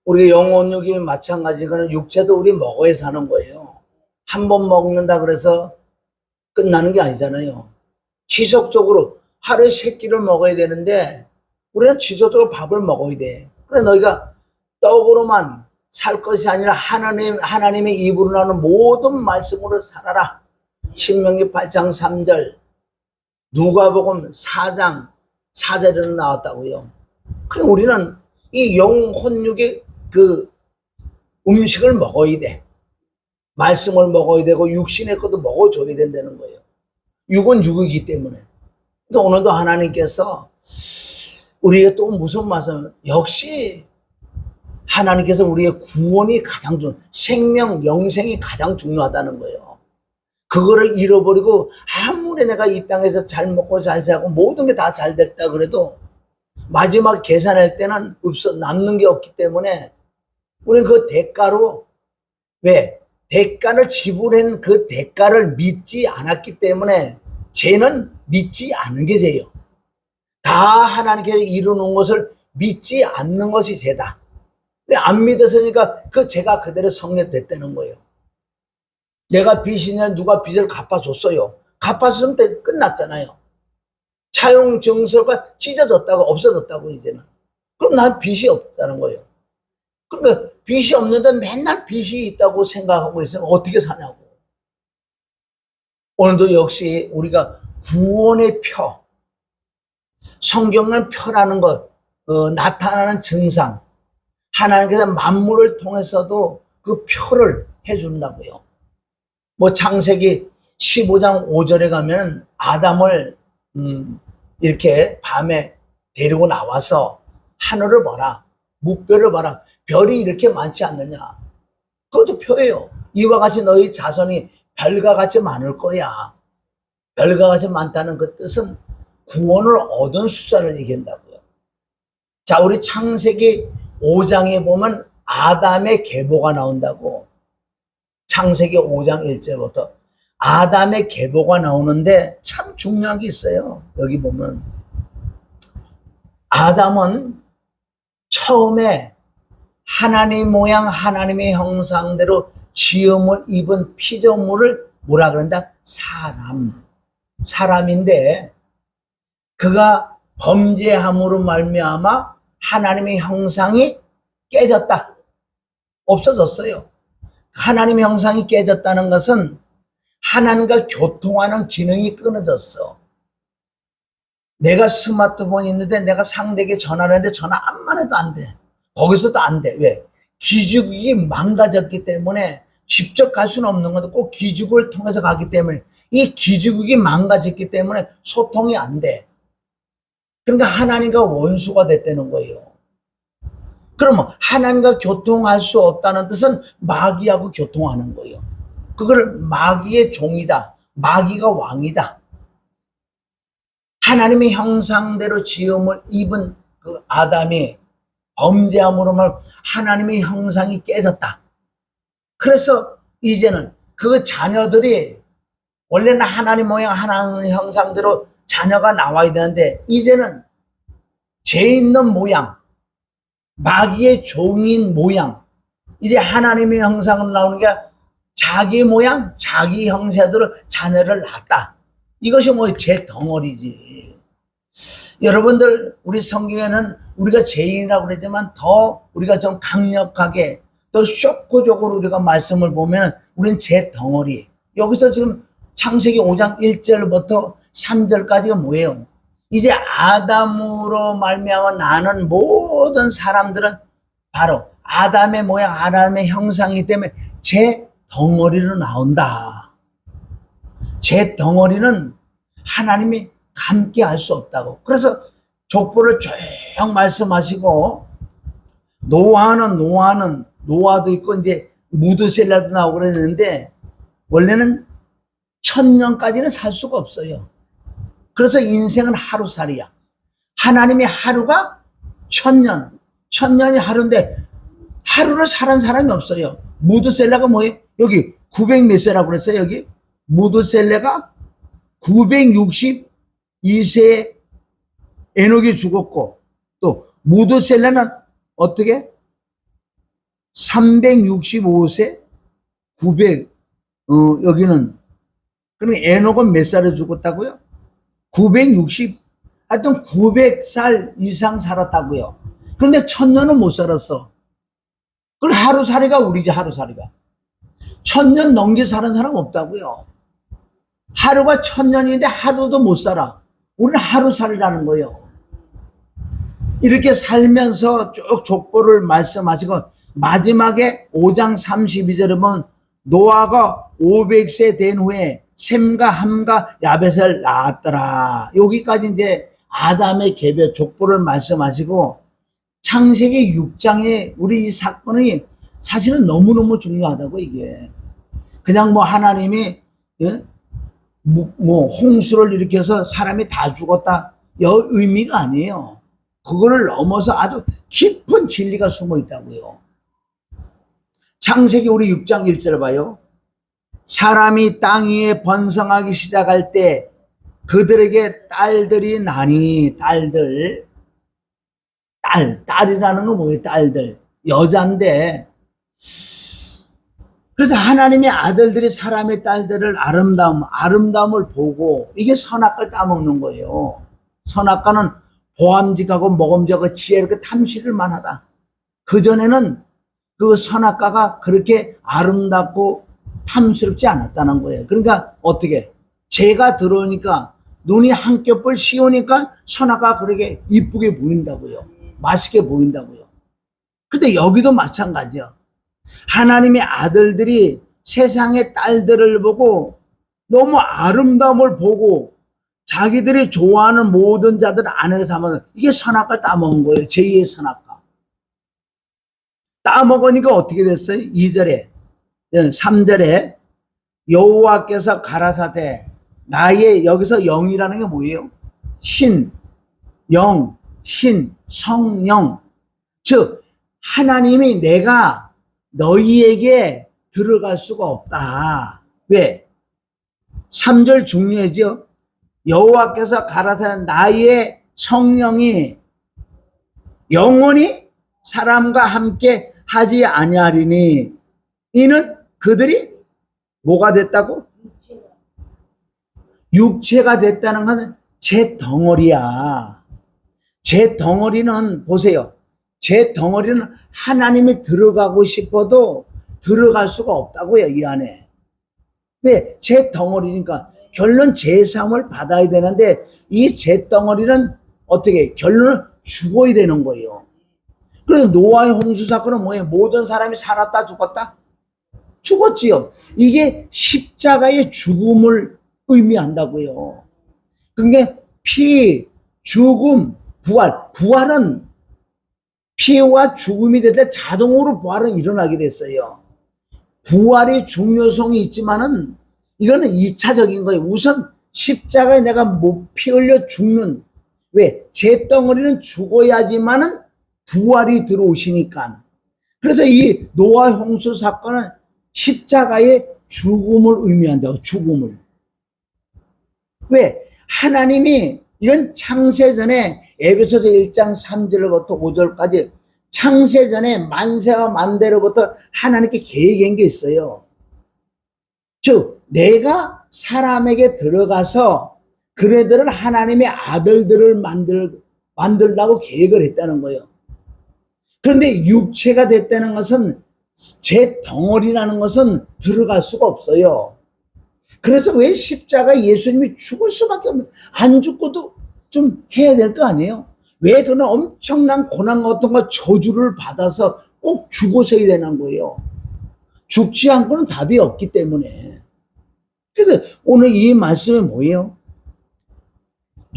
우리 영혼육이 마찬가지거는 육체도 우리 먹어야 사는 거예요. 한 번 먹는다 그래서 끝나는 게 아니잖아요. 지속적으로 하루에 3끼를 먹어야 되는데 우리는 지속적으로 밥을 먹어야 돼. 그래 너희가 떡으로만 살 것이 아니라 하나님의 입으로 나오는 모든 말씀으로 살아라. 신명기 8장 3절, 누가복음 4장 4절에도 나왔다고요. 그래 우리는 이 영혼육의 그 음식을 먹어야 돼. 말씀을 먹어야 되고 육신의 것도 먹어줘야 된다는 거예요. 육은 육이기 때문에. 그래서 오늘도 하나님께서 우리의 또 무슨 말씀, 역시 하나님께서 우리의 구원이 가장 생명, 영생이 가장 중요하다는 거예요. 그거를 잃어버리고 아무리 내가 이 땅에서 잘 먹고 잘 살고 모든 게 다 잘 됐다 그래도 마지막 계산할 때는 남는 게 없기 때문에 우리는 그 대가로, 왜? 대가를 지불한 그 대가를 믿지 않았기 때문에 죄는 믿지 않는 게 죄예요. 다 하나님께서 이루는 것을 믿지 않는 것이 죄다. 왜 안 믿었으니까 그 죄가 그대로 성립됐다는 거예요. 내가 빚이 있는데 누가 빚을 갚아줬어요. 갚았으면 끝났잖아요. 차용 증서가 찢어졌다고 없어졌다고 이제는. 그럼 난 빚이 없다는 거예요. 그러니까 빚이 없는데 맨날 빚이 있다고 생각하고 있으면 어떻게 사냐고. 오늘도 역시 우리가 구원의 표, 성경은 표라는 것, 나타나는 증상, 하나님께서 만물을 통해서도 그 표를 해준다고요. 뭐 창세기 15장 5절에 가면 아담을 이렇게 밤에 데리고 나와서 하늘을 봐라, 묵별을 봐라, 별이 이렇게 많지 않느냐. 그것도 표예요. 이와 같이 너희 자손이 별과 같이 많을 거야. 별과 같이 많다는 그 뜻은 구원을 얻은 숫자를 얘기한다고요. 자, 우리 창세기 5장에 보면 아담의 계보가 나온다고. 창세기 5장 1절부터 아담의 계보가 나오는데 참 중요한 게 있어요. 여기 보면 아담은 처음에 하나님 모양 하나님의 형상대로 지음을 입은 피조물을 뭐라 그런다? 사람인데 그가 범죄함으로 말미암아 하나님의 형상이 깨졌다. 없어졌어요. 하나님의 형상이 깨졌다는 것은 하나님과 교통하는 기능이 끊어졌어. 내가 스마트폰이 있는데 내가 상대에게 전화를 했는데 전화 암만 해도 안 돼. 거기서도 안 돼. 왜? 기죽이 망가졌기 때문에 직접 갈 수는 없는 건데 꼭 기죽을 통해서 가기 때문에 이 기죽이 망가졌기 때문에 소통이 안 돼. 그러니까 하나님과 원수가 됐다는 거예요. 그러면 하나님과 교통할 수 없다는 뜻은 마귀하고 교통하는 거예요. 그걸 마귀의 종이다. 마귀가 왕이다. 하나님의 형상대로 지음을 입은 그 아담이 범죄함으로 말 하나님의 형상이 깨졌다. 그래서 이제는 그 자녀들이 원래는 하나님 모양 하나님 형상대로 자녀가 나와야 되는데 이제는 죄 있는 모양, 마귀의 종인 모양, 이제 하나님의 형상으로 나오는 게 자기 모양, 자기 형세대로 자녀를 낳았다. 이것이 뭐 죄 덩어리지. 여러분들 우리 성경에는 우리가 죄인이라고 그러지만 더 우리가 좀 강력하게 더 쇼크적으로 우리가 말씀을 보면 우리는 죄 덩어리. 여기서 지금 창세기 5장 1절부터 3절까지가 뭐예요? 이제 아담으로 말미암아 나는 모든 사람들은 바로 아담의 모양, 아담의 형상이기 때문에 죄 덩어리로 나온다. 죄 덩어리는 하나님이 함께 할 수 없다고. 그래서 족보를 쭉 말씀하시고 노아도 있고 이제 무드셀라도 나오고 그랬는데 원래는 1000년까지는 살 수가 없어요. 그래서 인생은 하루살이야. 하나님의 하루가 1000년, 1000년이 하루인데 하루를 사는 사람이 없어요. 무드셀라가 뭐예요? 여기 900 몇 세라고 그랬어요. 여기 무드셀라가 962세에 에녹이 죽었고 또 무드셀라는 어떻게? 365세 900 여기는 그럼 에녹은 몇 살에 죽었다고요? 960 하여튼 900살 이상 살았다고요. 그런데 1000년은 못 살았어. 그럼 하루살이가 우리지. 하루살이가 1000년 넘게 사는 사람 없다고요. 하루가 1000년인데 하루도 못 살아. 우리는 하루살이라는 거예요. 이렇게 살면서 쭉 족보를 말씀하시고 마지막에 5장 32절에 보면 노아가 500세 된 후에 셈과 함과 야벳을 낳았더라. 여기까지 이제 아담의 개별 족보를 말씀하시고 창세기 6장에 우리 이 사건이 사실은 너무너무 중요하다고. 이게 그냥 뭐 하나님이 뭐 홍수를 일으켜서 사람이 다 죽었다 의미가 아니에요. 그거를 넘어서 아주 깊은 진리가 숨어 있다고요. 창세기 우리 6장 1절을 봐요. 사람이 땅 위에 번성하기 시작할 때 그들에게 딸들이 나니. 딸이라는 건 뭐예요? 딸들 여잔데, 그래서 하나님의 아들들이 사람의 딸들을 아름다움을 보고 이게 선악과를 따먹는 거예요. 선악과는 보암직하고 먹음직하고 지혜롭게 탐실을 만하다. 그전에는 그 선악과가 그렇게 아름답고 탐스럽지 않았다는 거예요. 그러니까 어떻게 죄가 들어오니까 눈이 한겹을 씌우니까 선악과가 그렇게 이쁘게 보인다고요. 맛있게 보인다고요. 근데 여기도 마찬가지야. 하나님의 아들들이 세상의 딸들을 보고 너무 아름다움을 보고 자기들이 좋아하는 모든 자들 안에 삼아서 이게 선악과를 따먹은 거예요. 제2의 선악과. 따먹으니까 어떻게 됐어요? 2절에 3절에 여호와께서 가라사대 나의, 여기서 영이라는 게 뭐예요? 신, 영, 신, 성령. 즉 하나님이 내가 너희에게 들어갈 수가 없다. 왜? 3절 중요하죠. 여호와께서 가라사대 나의 성령이 영원히 사람과 함께 하지 아니하리니 이는 그들이 뭐가 됐다고? 육체가 됐다는 것은 제 덩어리야. 제 덩어리는 보세요. 제 덩어리는 하나님이 들어가고 싶어도 들어갈 수가 없다고요. 이 안에. 왜? 제 덩어리니까. 결론 제사함을 받아야 되는데 이 제 덩어리는 어떻게 결론은 죽어야 되는 거예요. 그래서 노아의 홍수 사건은 뭐예요? 모든 사람이 살았다 죽었다? 죽었지요. 이게 십자가의 죽음을 의미한다고요. 그러니까 피, 죽음, 부활. 부활은 피와 죽음이 될 때 자동으로 부활은 일어나게 됐어요. 부활의 중요성이 있지만은 이거는 2차적인 거예요. 우선 십자가에 내가 피 흘려 죽는. 왜? 제 덩어리는 죽어야지만은 부활이 들어오시니까. 그래서 이 노아 홍수 사건은 십자가의 죽음을 의미한다고. 죽음을. 왜? 하나님이 이런 창세전에 에베소서 1장 3절부터 5절까지 창세전에 만세와 만대로부터 하나님께 계획한 게 있어요. 즉 내가 사람에게 들어가서 그네들을 하나님의 아들들을 만들라고 계획을 했다는 거예요. 그런데 육체가 됐다는 것은 제 덩어리라는 것은 들어갈 수가 없어요. 그래서 왜 십자가 예수님이 죽을 수밖에 없는, 안 죽고도 좀 해야 될 거 아니에요? 왜 그런 엄청난 고난 같은 거 저주를 받아서 꼭 죽어서야 되는 거예요? 죽지 않고는 답이 없기 때문에. 그래서 오늘 이 말씀이 뭐예요?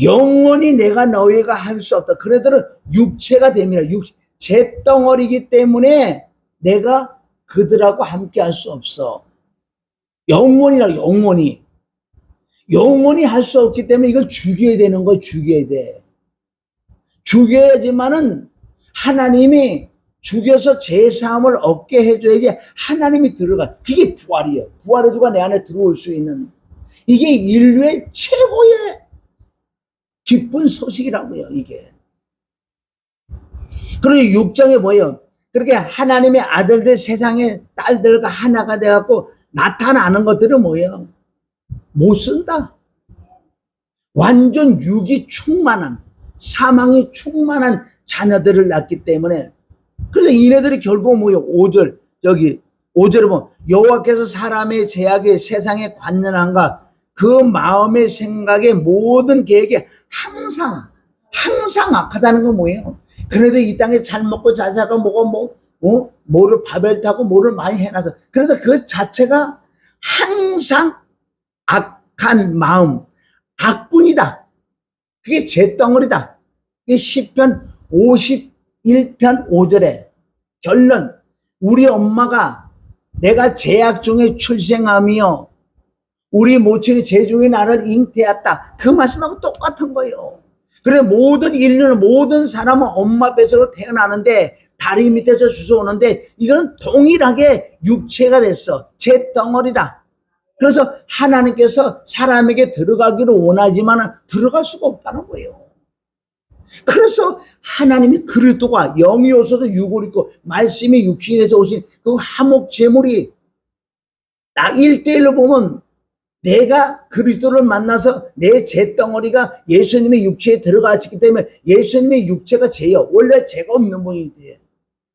영원히 내가 너희가 할 수 없다. 그래도 육체가 됩니다. 제 덩어리이기 때문에 내가 그들하고 함께 할 수 없어. 영원이라 영원히. 영원히 할 수 없기 때문에 이걸 죽여야 되는 거야. 죽여야 돼. 죽여야지만은 하나님이 죽여서 제사함을 얻게 해줘야지 하나님이 들어가. 그게 부활이에요. 부활의 주가 내 안에 들어올 수 있는. 이게 인류의 최고의 기쁜 소식이라고요. 이게. 그러니 6장에 뭐예요? 그렇게 하나님의 아들들 세상의 딸들과 하나가 돼갖고 나타나는 것들은 뭐예요? 못 쓴다. 완전 육이 충만한, 사망이 충만한 자녀들을 낳기 때문에, 그래서 이네들이 결국 뭐예요? 5절, 여기 5절에 보면 여호와께서 사람의 제약에 세상에 관련한가 그 마음의 생각에 모든 계획에 항상 악하다는 건 뭐예요? 그래도 이 땅에 잘 먹고 잘 살고 뭐가 뭐를 바벨 타고 뭐를 많이 해놔서 그래도 그 자체가 항상 악한 마음, 악군이다. 그게 잿덩어리다. 이게 시편 51편 5절에 결론, 우리 엄마가 내가 죄악 중에 출생하며 우리 모친이 죄 중에 나를 잉태했다. 그 말씀하고 똑같은 거예요. 그래서 모든 인류는, 모든 사람은 엄마 뱃속으로 태어나는데 다리 밑에서 주워오는데 이건 동일하게 육체가 됐어. 잿덩어리다. 그래서 하나님께서 사람에게 들어가기를 원하지만 들어갈 수가 없다는 거예요. 그래서 하나님이 그리스도가 영이 오셔서 육을 입고 말씀이 육신이 돼서 오신 그 화목 제물이 나 1대1로 보면 내가 그리스도를 만나서 내 잿덩어리가 예수님의 육체에 들어가기 때문에 예수님의 육체가 죄요. 원래 죄가 없는 분인데.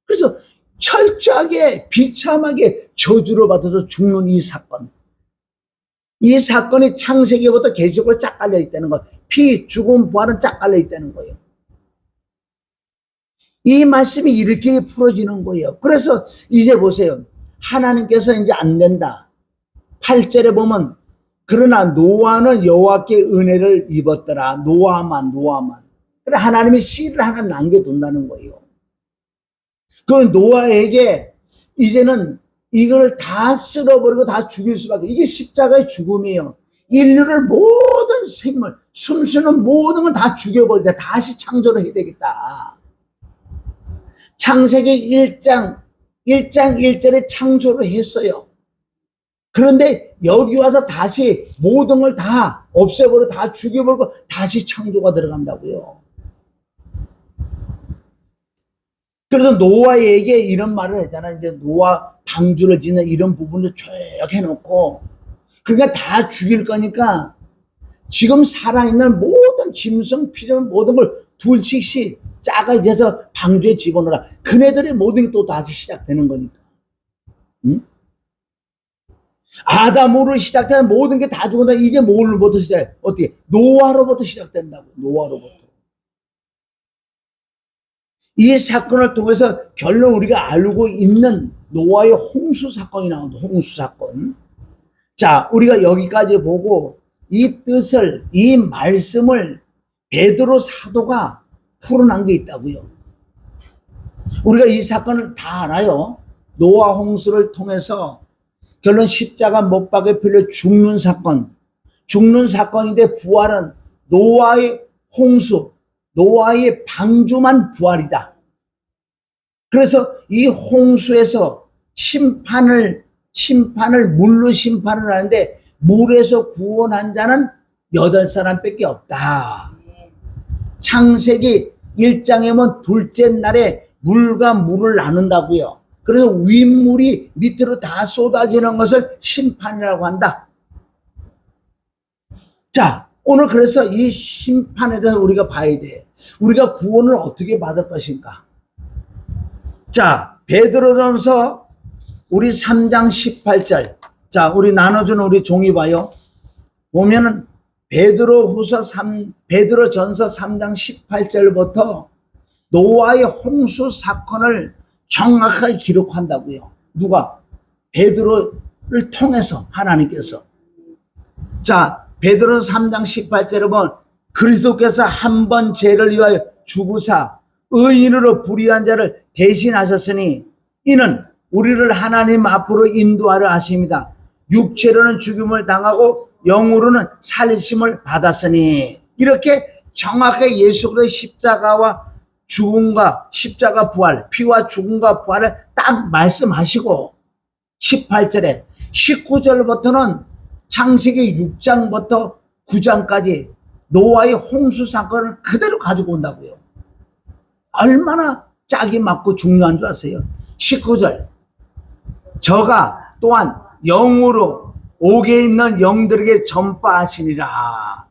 그래서 철저하게 비참하게 저주를 받아서 죽는 이 사건. 이 사건이 창세기부터 계시록으로 쫙 깔려 있다는 거. 피, 죽음, 부활은 쫙 깔려 있다는 거예요. 이 말씀이 이렇게 풀어지는 거예요. 그래서 이제 보세요. 하나님께서 이제 안 된다. 8절에 보면 그러나 노아는 여호와께 은혜를 입었더라. 노아만. 그래 하나님이 씨를 하나 남겨둔다는 거예요. 그 노아에게 이제는 이걸 다 쓸어버리고 다 죽일 수밖에. 이게 십자가의 죽음이에요. 인류를 모든 생물, 숨쉬는 모든 걸 다 죽여버리다. 다시 창조를 해야 되겠다. 창세기 1장 1절에 창조를 했어요. 그런데 여기 와서 다시 모든 걸 다 없애버리고 다 죽여버리고 다시 창조가 들어간다고요. 그래서 노아에게 이런 말을 했잖아요. 이제 노아 방주를 짓는 이런 부분을 쭉 해놓고 그러니까 다 죽일 거니까 지금 살아있는 모든 짐승, 피조물 모든 걸 둘씩씩 짝을 재서 방주에 집어넣어라. 그네들의 모든 게 또 다시 시작되는 거니까. 응? 아담으로 시작된 모든 게 다 죽었다. 이제 뭘로부터 시작해? 어떻게? 노아로부터 시작된다고. 노아로부터. 이 사건을 통해서 결론 우리가 알고 있는 노아의 홍수 사건이 나온다. 홍수 사건. 자, 우리가 여기까지 보고 이 뜻을, 이 말씀을 베드로 사도가 풀어난 게 있다고요. 우리가 이 사건을 다 알아요. 노아 홍수를 통해서 결론 십자가 못 박에 풀려 죽는 사건. 죽는 사건인데 부활은 노아의 홍수, 노아의 방주만 부활이다. 그래서 이 홍수에서 심판을 물로 심판을 하는데 물에서 구원한 자는 8사람밖에 없다. 창세기 1장에 보면 둘째 날에 물과 물을 나눈다고요. 그래서 윗물이 밑으로 다 쏟아지는 것을 심판이라고 한다. 자, 오늘 그래서 이 심판에 대해서 우리가 봐야 돼. 우리가 구원을 어떻게 받을 것인가? 자, 베드로전서 우리 3장 18절. 자, 우리 나눠주는 우리 종이 봐요. 보면은 베드로전서 3장 18절부터 노아의 홍수 사건을 정확하게 기록한다고요. 누가? 베드로를 통해서 하나님께서. 자, 베드로전서 3장 18절에 보면 그리스도께서 한 번 죄를 위하여 죽으사 의인으로 불의한 자를 대신하셨으니 이는 우리를 하나님 앞으로 인도하려 하십니다. 육체로는 죽임을 당하고 영으로는 살리심을 받았으니 이렇게 정확하게 예수 그리스도의 십자가와 죽음과 십자가 부활, 피와 죽음과 부활을 딱 말씀하시고 18절에 19절부터는 창세기 6장부터 9장까지 노아의 홍수 사건을 그대로 가지고 온다고요. 얼마나 짝이 맞고 중요한 줄 아세요? 19절. 저가 또한 영으로 옥에 있는 영들에게 전파하시니라.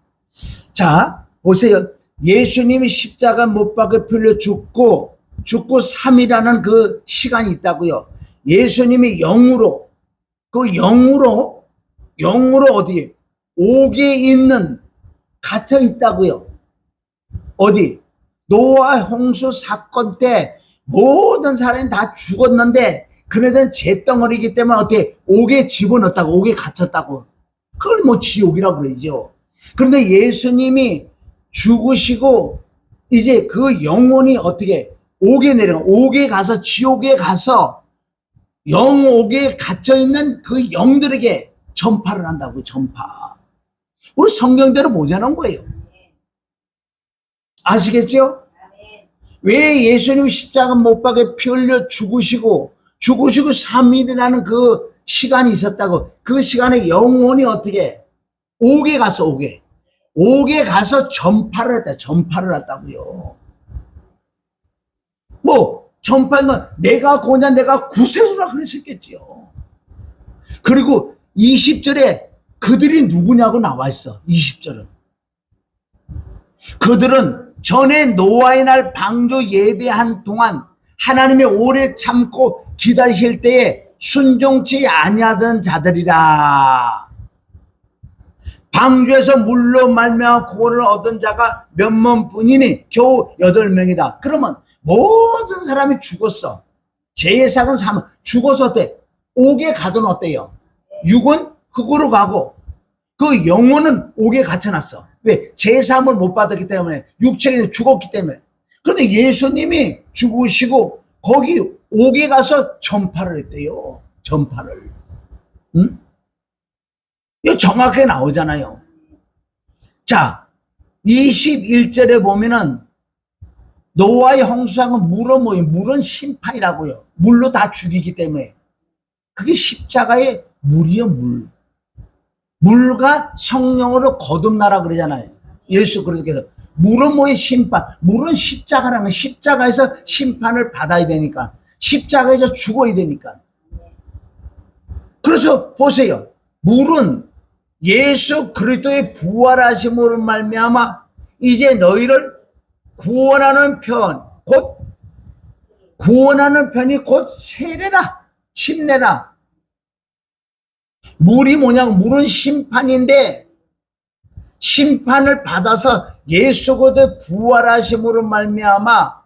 자, 보세요. 예수님이 십자가 못 박혀 풀려 죽고 3이라는 그 시간이 있다고요. 예수님이 영으로, 그 영으로 어디? 옥에 있는, 갇혀 있다고요. 어디? 노아 홍수 사건 때 모든 사람이 다 죽었는데 그네들은 잿덩어리이기 때문에 어떻게 옥에 집어넣었다고, 옥에 갇혔다고. 그걸 뭐 지옥이라고 그러죠. 그런데 예수님이 죽으시고 이제 그 영혼이 어떻게 옥에 내려가, 옥에 가서, 지옥에 가서 영옥에 갇혀있는 그 영들에게 전파를 한다고. 전파. 우리 성경대로 보자는 거예요. 아시겠죠? 왜 예수님 십자가 못 박에 피 흘려 죽으시고 3일이라는 그 시간이 있었다고. 그 시간에 영혼이 어떻게 옥에 가서, 옥에 가서 전파를 했다. 전파를 했다고요. 뭐 전파는 건 내가 고냐, 내가 구세주라 그랬었겠지요. 그리고 20절에 그들이 누구냐고 나와 있어. 20절은 그들은 전에 노아의 날 방주 예배한 동안 하나님이 오래 참고 기다리실 때에 순종치 아니하던 자들이라. 방주에서 물로 말미암아 구원을 얻은 자가 몇몇 뿐이니 겨우 8명이다. 그러면 모든 사람이 죽었어. 제사장은 죽어서 어때? 옥에 가든 어때요? 육은 흙으로 가고 그 영혼은 옥에 갇혀놨어. 왜? 제사함을 못 받았기 때문에, 육체가 죽었기 때문에. 그런데 예수님이 죽으시고 거기 옥에 가서 전파를 했대요. 전파를. 응? 이거 정확하게 나오잖아요. 자, 21절에 보면은 노아의 홍수하고 물은 뭐예요? 물은 심판이라고요. 물로 다 죽이기 때문에. 그게 십자가의 물이요, 물. 물과 성령으로 거듭나라 그러잖아요. 예수 그리스도께서. 물은 뭐예요? 심판. 물은 십자가라는 거. 십자가에서 심판을 받아야 되니까. 십자가에서 죽어야 되니까. 그래서 보세요. 물은 예수 그리스도의 부활하심으로 말미암아 이제 너희를 구원하는 편이 곧 세례라, 침례라. 물이 뭐냐고. 물은 심판인데 심판을 받아서 예수 그리스도의 부활하심으로 말미암아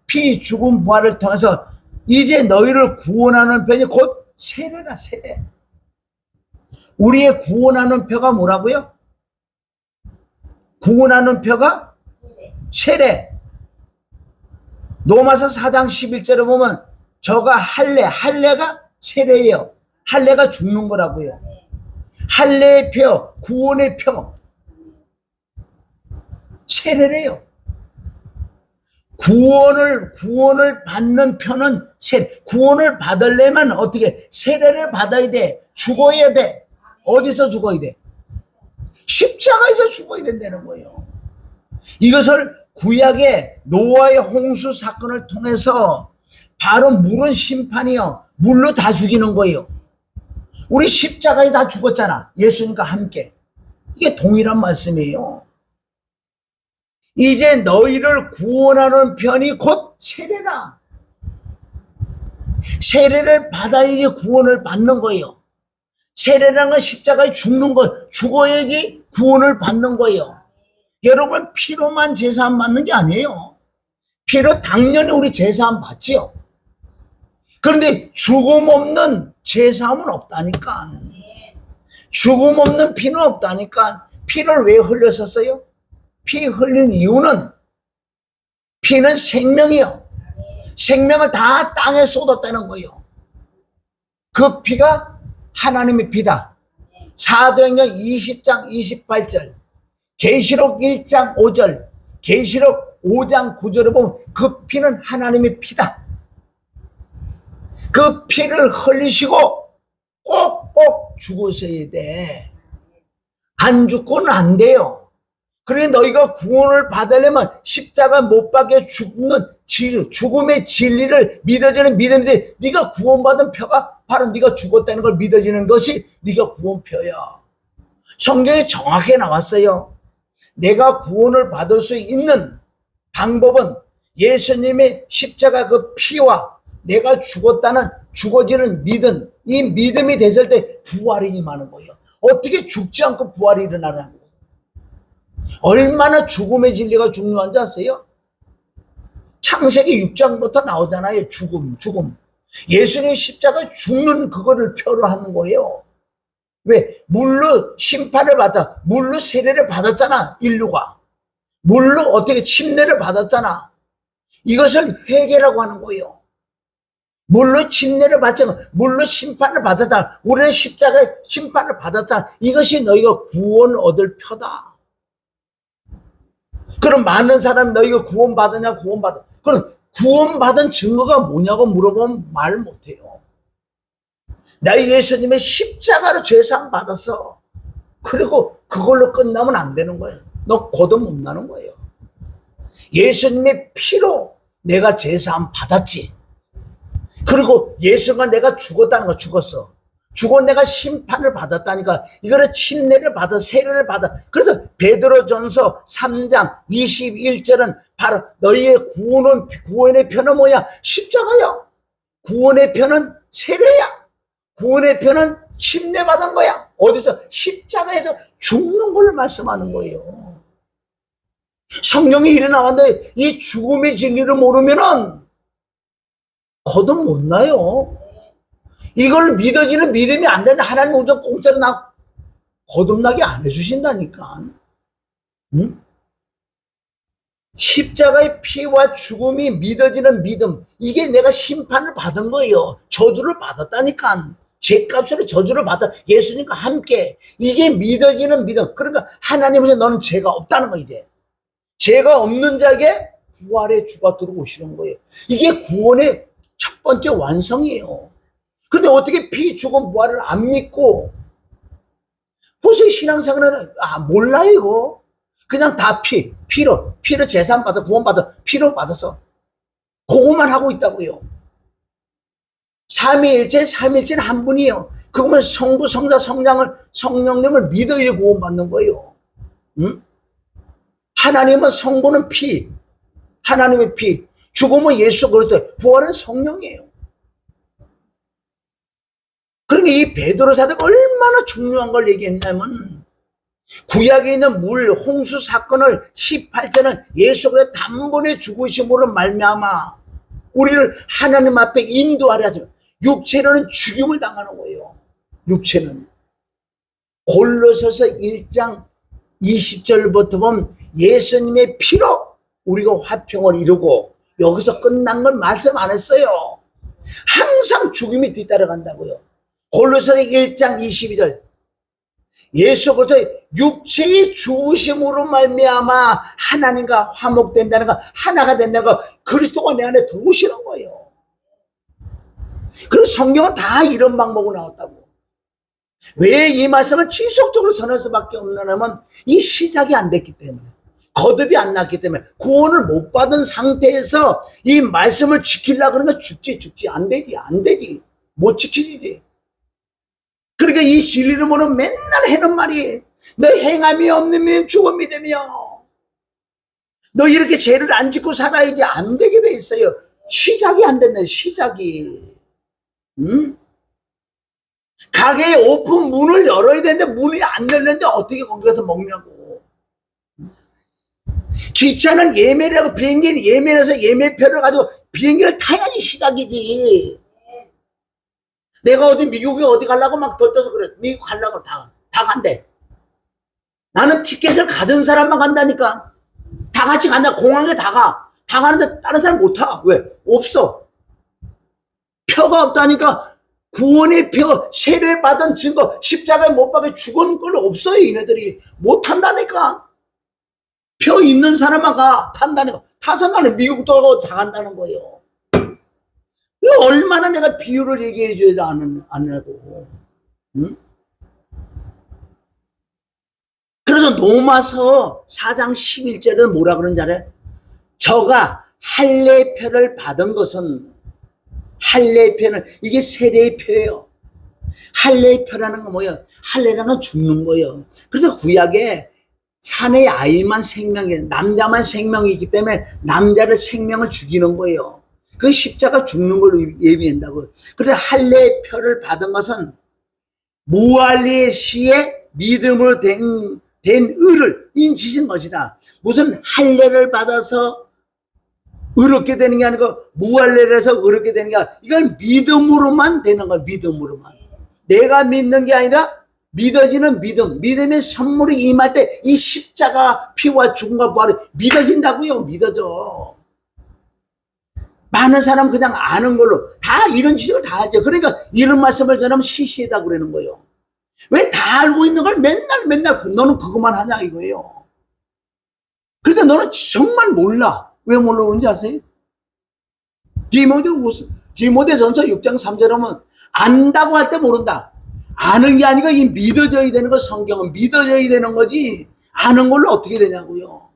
피 죽음 부활을 통해서 이제 너희를 구원하는 편이 곧 세례라, 세례. 우리의 구원하는 표가 뭐라고요? 구원하는 표가 세례. 로마서 4장 11절에 보면 저가 할례가 세례예요. 할례가 죽는 거라고요. 할례의 표, 구원의 표, 세례래요. 구원을 받는 표는 세례. 구원을 받으려면 어떻게? 세례를 받아야 돼. 죽어야 돼. 어디서 죽어야 돼? 십자가에서 죽어야 된다는 거예요. 이것을 구약의 노아의 홍수 사건을 통해서 바로 물은 심판이요. 물로 다 죽이는 거예요. 우리 십자가에 다 죽었잖아. 예수님과 함께. 이게 동일한 말씀이에요. 이제 너희를 구원하는 편이 곧 세례다. 세례를 받아야지 구원을 받는 거예요. 세례라는 건 십자가에 죽는 거, 죽어야지 구원을 받는 거예요. 여러분, 피로만 제사함 받는 게 아니에요. 피로 당연히 우리 제사함 받지요. 그런데 죽음 없는 제사함은 없다니까. 죽음 없는 피는 없다니까. 피를 왜 흘렸었어요? 피 흘린 이유는 피는 생명이요. 생명을 다 땅에 쏟았다는 거예요. 그 피가 하나님의 피다. 사도행전 20장 28절, 계시록 1장 5절, 계시록 5장 9절에 보면 그 피는 하나님의 피다. 그 피를 흘리시고 꼭꼭 죽으셔야 돼. 안 죽고는 안 돼요. 그래 너희가 구원을 받으려면 십자가 못 박혀 죽는 죽음의 진리를 믿어지는 믿음인데 네가 구원받은 표가 바로 네가 죽었다는 걸 믿어지는 것이 네가 구원표야. 성경에 정확하게 나왔어요. 내가 구원을 받을 수 있는 방법은 예수님의 십자가 그 피와 내가 죽었다는 죽어지는 믿음, 이 믿음이 됐을 때 부활이 임하는 거예요. 어떻게 죽지 않고 부활이 일어나냐고. 얼마나 죽음의 진리가 중요한지 아세요? 창세기 6장부터 나오잖아요. 죽음. 예수님 십자가 죽는 그거를 표로 하는 거예요. 왜? 물로 심판을 받아, 물로 세례를 받았잖아, 인류가. 물로 어떻게 침례를 받았잖아. 이것을 회개라고 하는 거예요. 물로 침례를 받잖아. 물로 심판을 받았잖아. 우리는 십자가에 심판을 받았잖아. 이것이 너희가 구원 얻을 표다. 그럼 많은 사람 너희가 구원받았냐? 구원받아. 그럼 구원받은 증거가 뭐냐고 물어보면 말 못해요. 나 예수님의 십자가로 죄사함 받았어. 그리고 그걸로 끝나면 안 되는 거예요. 너 거듭 못 나는 거예요. 예수님의 피로 내가 죄사함 받았지. 그리고 예수가 내가 죽었다는 거 죽었어. 죽어 내가 심판을 받았다니까. 이거를 침례를 받아 세례를 받아. 그래서 베드로전서 3장 21절은 바로 너희의 구원의 표는 뭐야? 십자가야. 구원의 표는 세례야. 구원의 표는 침례 받은 거야. 어디서? 십자가에서 죽는 걸 말씀하는 거예요. 성경에 이래 나왔는데 이 죽음의 진리를 모르면은 거듭 못 나요. 이걸 믿어지는 믿음이 안 되는 하나님 우선 공짜로 나 거듭나게 안 해주신다니까. 응? 십자가의 피와 죽음이 믿어지는 믿음, 이게 내가 심판을 받은 거예요. 저주를 받았다니까. 죄값으로 저주를 받아 예수님과 함께. 이게 믿어지는 믿음. 그러니까 하나님은 너는 죄가 없다는 거. 이제 죄가 없는 자에게 부활의 주가 들어오시는 거예요. 이게 구원의 첫 번째 완성이에요. 근데 어떻게 피, 죽음, 부활을 안 믿고 보세요. 신앙생활은 몰라요 이거. 그냥 다 피로 재산 받아 구원받아 피로 받아서 그것만 하고 있다고요. 삼위일체는 한 분이에요. 그러면 성부, 성자, 성령님을 믿어야 구원받는 거예요. 응? 하나님은 성부는 피, 하나님의 피, 죽음은 예수 그리스도, 부활은 성령이에요. 그러니까 이 베드로 사도가 얼마나 중요한 걸 얘기했냐면 구약에 있는 물 홍수 사건을 18절은 예수 그리스도의 단번에 죽으심으로 말미암아 우리를 하나님 앞에 인도하려 하지만 육체로는 죽임을 당하는 거예요. 육체는. 골로새서 1장 20절부터 보면 예수님의 피로 우리가 화평을 이루고 여기서 끝난 걸 말씀 안 했어요. 항상 죽임이 뒤따라간다고요. 골로새서 1장 22절 예수 그리스도의 육체의 죽으심으로 말미암아 하나님과 화목된다는 거, 하나가 된다는 거, 그리스도가 내 안에 들어오시는 거예요. 그래서 성경은 다 이런 방법으로 나왔다고. 왜 이 말씀을 지속적으로 전할 수밖에 없느냐면 이 시작이 안 됐기 때문에, 거듭이 안 났기 때문에, 구원을 못 받은 상태에서 이 말씀을 지키려고 그러면 죽지 안 되지 못 지키지. 그러니까 이 진리를 모르면 맨날 해는 말이 너 행함이 없는 면 죽음이 되며 너 이렇게 죄를 안 짓고 살아야지 안 되게 돼 있어요. 시작이 안 됐네. 시작이. 가게에 오픈 문을 열어야 되는데 문이 안 열렸는데 어떻게 거기 가서 먹냐고. 기차는 예매를 하고 비행기는 예매해서 예매표를 가지고 비행기를 타야지 시작이지. 내가 어디 미국에 어디 가려고 막 덜떠서 그래. 미국 가려고 다 간대. 나는 티켓을 가진 사람만 간다니까. 다 같이 간다. 공항에 다 가. 다 가는데 다른 사람 못 타. 왜? 없어. 표가 없다니까. 구원의 표, 세례 받은 증거, 십자가에 못 박혀 죽은 건 없어요. 얘네들이 못 탄다니까. 표 있는 사람만 가. 탄다니까. 타서 나는 미국도 가고 다 간다는 거예요. 얼마나 내가 비유를 얘기해 줘야 안 하고. 응? 그래서 로마서 4장 11절은 뭐라 그러는지 알아요? 저가 할례의 표를 받은 것은, 할례의 표는 이게 세례의 표예요. 할례의 표라는 건 뭐예요? 할례라는 건 죽는 거예요. 그래서 구약에 사내의 아이만 생명이, 남자만 생명이 있기 때문에 남자를 생명을 죽이는 거예요. 그 십자가 죽는 걸로 예비한다고. 그래서 할례의 표를 받은 것은 무할례의 시에 믿음으로 된 의를 인치신 것이다. 무슨 할례를 받아서 의롭게 되는 게 아니고 무할례를 해서 의롭게 되는 게 아니라 이건 믿음으로만 되는 거야. 믿음으로만. 내가 믿는 게 아니라 믿어지는 믿음. 믿음의 선물이 임할 때 이 십자가 피와 죽음과 부활이 믿어진다고요. 믿어져. 많은 사람 그냥 아는 걸로 다 이런 지식을 다 알죠. 그러니까 이런 말씀을 전하면 시시하다고 그러는 거예요. 왜 다 알고 있는 걸 맨날 너는 그것만 하냐 이거예요. 그런데 너는 정말 몰라. 왜 몰라오는지 아세요? 디모데전서 6장 3절 하면 안다고 할 때 모른다. 아는 게 아니고 이 믿어져야 되는 거. 성경은 믿어져야 되는 거지 아는 걸로 어떻게 되냐고요.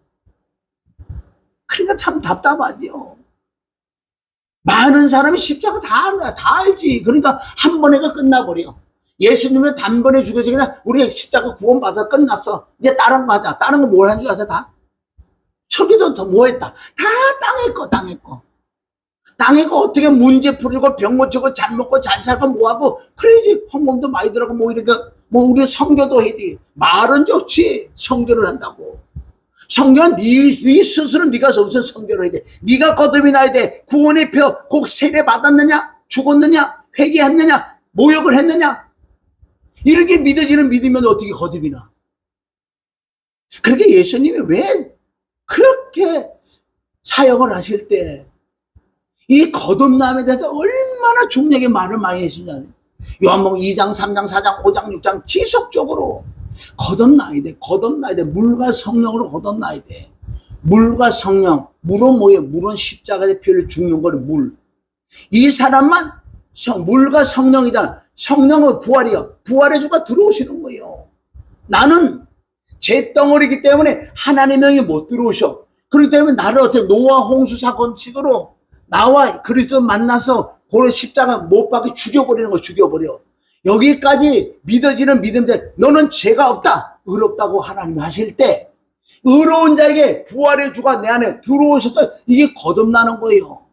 그러니까 참 답답하지요. 많은 사람이 십자가 다 알아. 다 알지. 그러니까 한 번에가 끝나버려. 예수님은 단번에 죽여서 그냥 우리 십자가 구원받아서 끝났어. 이제 다른 거 하자. 다른 거 뭘 한 줄 아세요? 다? 저기도 더 뭐 했다. 다 땅에 거. 땅에 거 어떻게 문제 풀리고 병 고치고 잘 먹고 잘 살고 뭐하고 그래야지. 헌금도 많이 들어가고 뭐 이러니까 뭐 우리 성교도 해야지. 말은 좋지. 성교를 한다고. 성경은 네 스스로 네가 무슨 성교를 해야 돼. 네가 거듭이 나야 돼. 구원의 표 꼭 세례 받았느냐? 죽었느냐? 회개했느냐? 모욕을 했느냐? 이렇게 믿어지는 믿으면 어떻게 거듭이 나? 그렇게 예수님이 왜 그렇게 사역을 하실 때 이 거듭남에 대해서 얼마나 중요하게 말을 많이 해주냐면 요한복음 2장, 3장, 4장, 5장, 6장 지속적으로 거듭나야 돼. 거듭나야 돼. 물과 성령으로 거듭나야 돼. 물과 성령. 물은 뭐예요? 물은 십자가의 피를 죽는 거는 물. 이 사람만 물과 성령이다. 성령은 부활이요. 부활의 주가 들어오시는 거예요. 나는 제 덩어리이기 때문에 하나님의 영이 못 들어오셔. 그렇기 때문에 나를 어떻게 노아 홍수 사건식으로 나와 그리스도 만나서 고로 십자가 못 박혀 죽여버리는 거. 죽여버려. 여기까지 믿어지는 믿음들. 너는 죄가 없다. 의롭다고 하나님이 하실 때 의로운 자에게 부활의 주가 내 안에 들어오셔서 이게 거듭나는 거예요.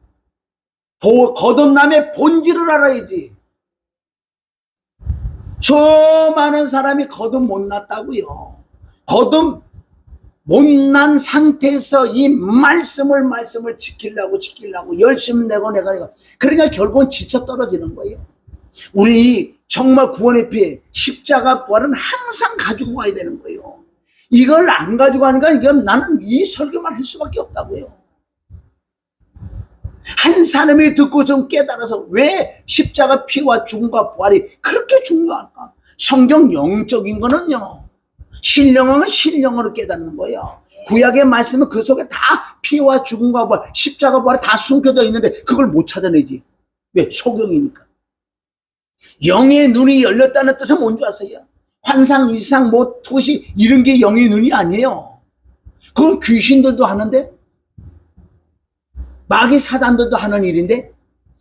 거듭남의 본질을 알아야지. 저 많은 사람이 거듭 못 났다고요. 거듭 못난 상태에서 이 말씀을 지키려고 열심히 내고 그러니까 결국은 지쳐 떨어지는 거예요. 우리 정말 구원의 피 십자가 부활은 항상 가지고 와야 되는 거예요. 이걸 안 가지고 가니까 이건 나는 이 설교만 할 수밖에 없다고요. 한 사람이 듣고 좀 깨달아서 왜 십자가 피와 죽음과 부활이 그렇게 중요할까? 성경 영적인 거는요. 신령한 건 신령으로 깨닫는 거예요. 구약의 말씀은 그 속에 다 피와 죽음과 부활, 십자가 부활이 다 숨겨져 있는데 그걸 못 찾아내지. 왜? 소경이니까. 영의 눈이 열렸다는 뜻은 뭔지 아세요? 환상, 이상, 뭐 투시 이런 게 영의 눈이 아니에요. 그건 귀신들도 하는데 마귀 사단들도 하는 일인데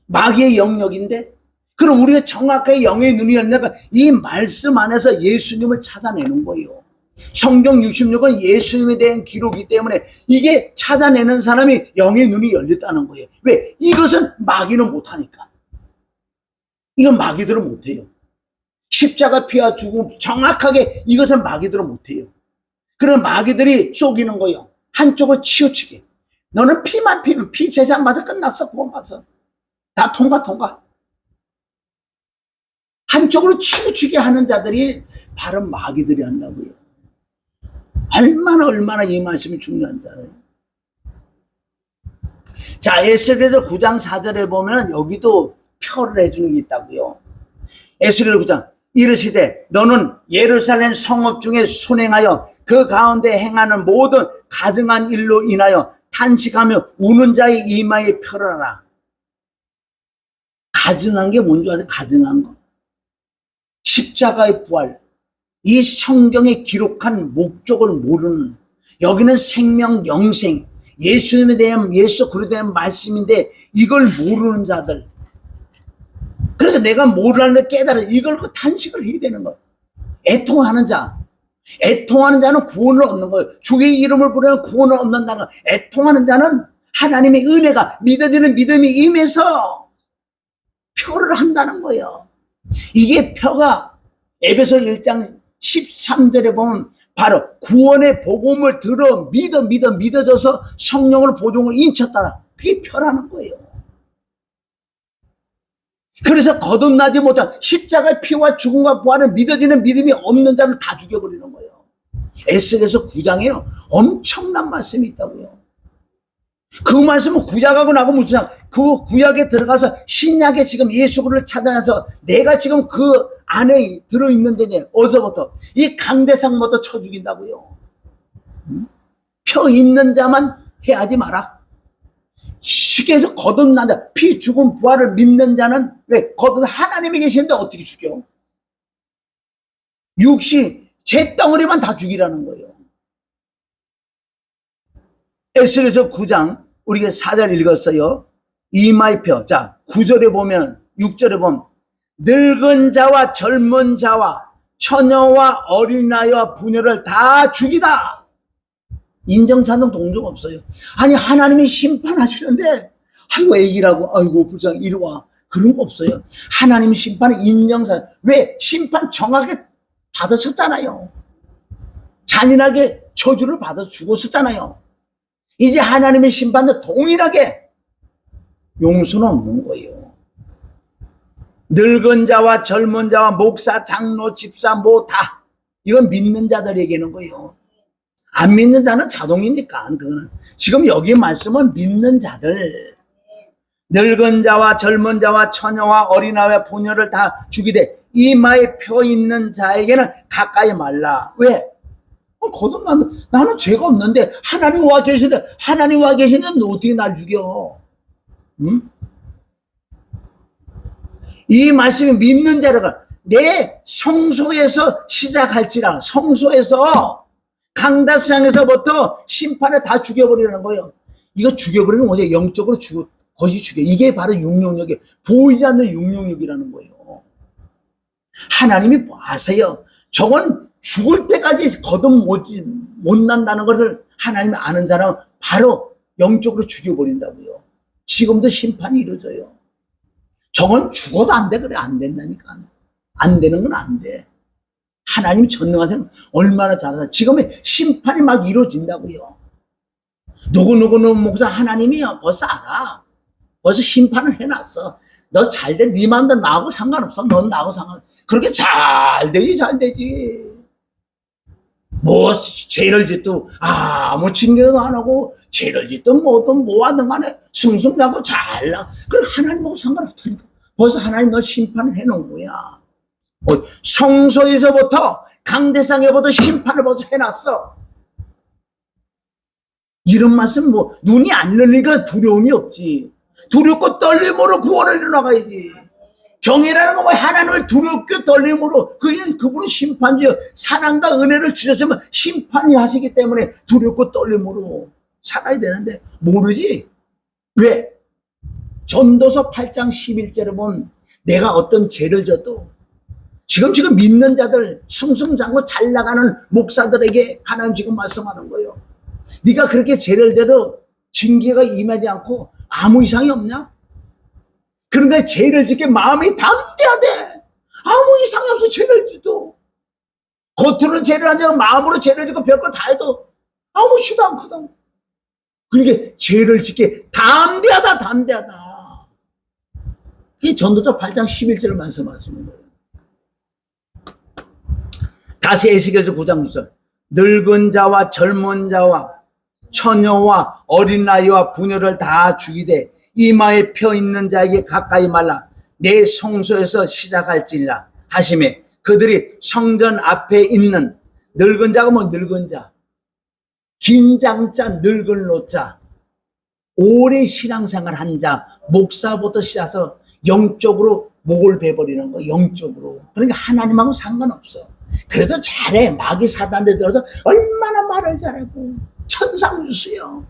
마귀의 영역인데 그럼 우리가 정확하게 영의 눈이 열려가 이 말씀 안에서 예수님을 찾아내는 거예요. 성경 66은 예수님에 대한 기록이기 때문에 이게 찾아내는 사람이 영의 눈이 열렸다는 거예요. 왜? 이것은 마귀는 못하니까. 이건 마귀들은 못해요. 십자가 피와 죽음 정확하게 이것은 마귀들은 못해요. 그런 마귀들이 속이는 거예요. 한쪽을 치우치게. 너는 피만 피면 피 제사장 받아 끝났어. 구원받아. 다 통과. 한쪽으로 치우치게 하는 자들이 바로 마귀들이 한다고요. 얼마나 이 말씀이 중요한지 알아요. 자, 에스겔서 9장 4절에 보면 여기도 표를 해주는 게 있다고요. 에스겔 9장 이르시되 너는 예루살렘 성읍 중에 순행하여 그 가운데 행하는 모든 가증한 일로 인하여 탄식하며 우는 자의 이마에 표를 하라. 가증한 게 뭔지 아세요? 가증한 거. 십자가의 부활. 이 성경에 기록한 목적을 모르는, 여기는 생명, 영생, 예수님에 대한, 예수 그리스도에 대한 말씀인데 이걸 모르는 자들. 그래서 내가 모르는데 깨달아 이걸 탄식을 해야 되는 거예요. 애통하는 자. 애통하는 자는 구원을 얻는 거예요. 주의 이름을 부르면 구원을 얻는다는 거예요. 애통하는 자는 하나님의 은혜가 믿어지는 믿음이 임해서 표를 한다는 거예요. 이게 표가 에베소 1장 13절에 보면 바로 구원의 복음을 들어 믿어져서 성령을 보증을 인쳤다. 그게 표라는 거예요. 그래서 거듭나지 못한 십자가의 피와 죽음과 부활을 믿어지는 믿음이 없는 자는 다 죽여버리는 거예요. 에스겔서 9장에는 엄청난 말씀이 있다고요. 그 말씀은 구약하고 나고 무슨 그 구약에 들어가서 신약에 지금 예수 그리스도를 찾아내서 내가 지금 그 안에 들어있는데 어디서부터 이 강대상부터 쳐 죽인다고요. 표 있는 자만 해하지 마라. 쉽게 해서 거듭난 자, 피 죽음 부활을 믿는 자는 왜 거듭 하나님이 계시는데 어떻게 죽여? 육신 제 덩어리만 다 죽이라는 거예요. 에스겔서 9장 우리가 4절 읽었어요. 이마의 표. 자 9절에 보면 6절에 보면 늙은 자와 젊은 자와 처녀와 어린아이와 부녀를 다 죽이다. 인정사정 동조가 없어요. 아니 하나님이 심판하시는데 아이고 애기라고 아이고 불쌍 이리 와 그런 거 없어요. 하나님 심판은 인정사. 왜? 심판 정확하게 받으셨잖아요. 잔인하게 저주를 받아 죽었었잖아요. 이제 하나님의 심판도 동일하게 용서는 없는 거예요. 늙은 자와 젊은 자와 목사, 장로, 집사 뭐 다 이건 믿는 자들에게는 거예요. 안 믿는 자는 자동이니까 그거는. 지금 여기 말씀은 믿는 자들. 늙은 자와 젊은 자와 처녀와 어린아이와 부녀를 다 죽이되 이마에 표 있는 자에게는 가까이 말라. 왜? 거듭난 나는 죄가 없는데 하나님 와 계신데 하나님 와 계시는데 어떻게 날 죽여? 응? 이 말씀이 믿는 자라가 내 성소에서 시작할지라. 성소에서 강다상에서부터 심판을 다 죽여버리는 거예요. 이거 죽여버리는 뭐냐? 영적으로 거의 죽여. 이게 바로 육령력이에요. 보이지 않는 육령력이라는 거예요. 하나님이 뭐 아세요? 저건 죽을 때까지 거듭 못 난다는 것을 하나님이 아는 사람은 바로 영적으로 죽여버린다고요. 지금도 심판이 이루어져요. 저건 죽어도 안 돼. 그래 안 된다니까. 안 되는 건 안 돼. 하나님 전능하세요. 얼마나 잘하세요. 지금의 심판이 막 이루어진다고요. 누구누구 목사 하나님이 벌써 알아. 벌써 심판을 해놨어. 너 잘돼. 네 마음대로 나하고 상관없어. 넌 나하고 상관없어. 그렇게 잘 되지 잘 되지. 뭐 죄를 짓도 아무 징계도 안 하고 죄를 짓든 뭐든 뭐 하든 간에 승승장구 잘 나. 그래 하나님하고 상관없다니까. 벌써 하나님 널 심판을 해놓은 거야. 성소에서부터 강대상에부터 심판을 벌써 해놨어. 이런 말씀 뭐 눈이 안 열리니까 두려움이 없지. 두렵고 떨림으로 구원을 이뤄나가야지. 경외라는 건 하나님을 두렵고 떨림으로 그분은 심판주요. 사랑과 은혜를 주셨으면 심판이 하시기 때문에 두렵고 떨림으로 살아야 되는데 모르지. 왜? 전도서 8장 11절에 보면 내가 어떤 죄를 져도 지금 믿는 자들 승승장구 잘 나가는 목사들에게 하나님 지금 말씀하는 거예요. 네가 그렇게 죄를 져도 징계가 임하지 않고 아무 이상이 없냐? 그런데 죄를 짓게 마음이 담대해야 돼. 아무 이상이 없어. 죄를 짓도 겉으로는 죄를 하지 않고 마음으로 죄를 짓고 별걸 다 해도 아무렇지도 않거든. 그러니까 죄를 짓게 담대하다. 이 전도서 8장 11절을 말씀하시는 거예요. 다시 에스겔서 9장 9절. 늙은 자와 젊은 자와 처녀와 어린아이와 부녀를 다 죽이되 이마에 펴 있는 자에게 가까이 말라. 내 성소에서 시작할지니라 하시매 그들이 성전 앞에 있는 늙은 자가 뭐 늙은 자, 긴장자, 늙은 노자, 오래 신앙생활 한 자, 목사부터 시작해서 영적으로 목을 베버리는 거. 영적으로. 그러니까 하나님하고 상관없어. 그래도 잘해. 마귀 사단에 들어서 얼마나 말을 잘하고 천상유수요.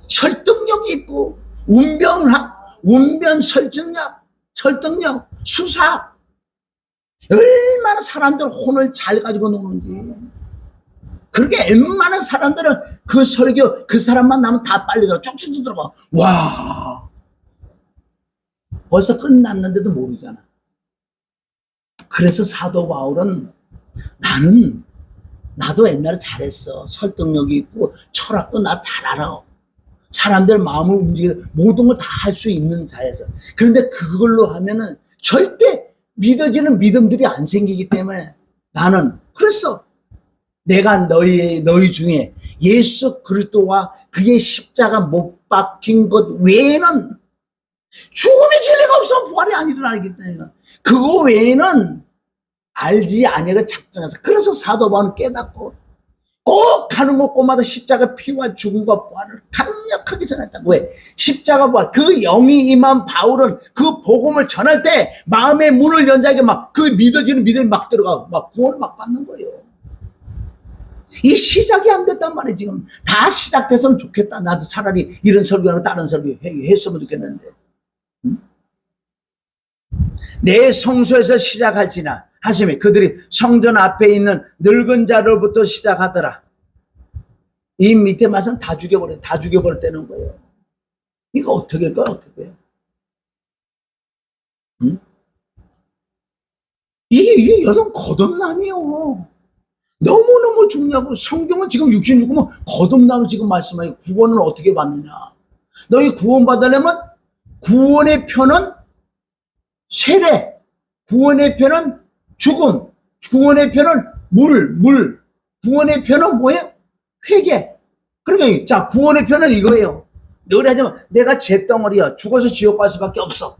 설득력이 있고 운변 설득력 수사, 얼마나 사람들 혼을 잘 가지고 노는지. 그렇게 웬만한 사람들은 그 설교 그 사람만 나면 다 빨리 들어 쭉쭉쭉 들어가. 와, 벌써 끝났는데도 모르잖아. 그래서 사도 바울은 나도 옛날에 잘했어. 설득력이 있고 철학도 나 잘 알아. 사람들 마음을 움직이는 모든 걸 다 할 수 있는 자에서. 그런데 그걸로 하면은 절대 믿어지는 믿음들이 안 생기기 때문에 나는 그랬어. 내가 너희 중에 예수 그리스도와 그의 십자가 못 박힌 것 외에는 죽음의 진리가 없으면 부활이 안 일어나기 때문에 그거 외에는 알지 아니가 작정해서. 그래서 사도 바울은 깨닫고 꼭 가는 곳마다 십자가 피와 죽음과 부활을 강력하게 전했다고. 왜? 십자가 부활, 그 영이 임한 바울은 그 복음을 전할 때 마음의 문을 연자하게 막 그 믿어지는 믿음이 막 들어가고 막 구원을 막 받는 거예요. 이 시작이 안 됐단 말이에요. 지금 다 시작됐으면 좋겠다. 나도 차라리 이런 설교는 다른 설교 했으면 좋겠는데. 내 성소에서 시작할지나 하시며 그들이 성전 앞에 있는 늙은 자로부터 시작하더라. 이 밑에 말씀 다 죽여버렸다는 거예요. 이거 어떻게 할까요? 어떻게 해요? 이게 여성 거듭남이요. 너무너무 중요하고, 성경은 지금 66면 거듭남을 지금 말씀하여 구원을 어떻게 받느냐. 너희 구원 받으려면 구원의 표는 세례, 구원의 표는 죽음, 구원의 표는 물, 구원의 표는 뭐예요? 회개. 그러니까 자, 구원의 표는 이거예요. 노래하자면 내가 잿덩어리야. 죽어서 지옥 갈 수밖에 없어.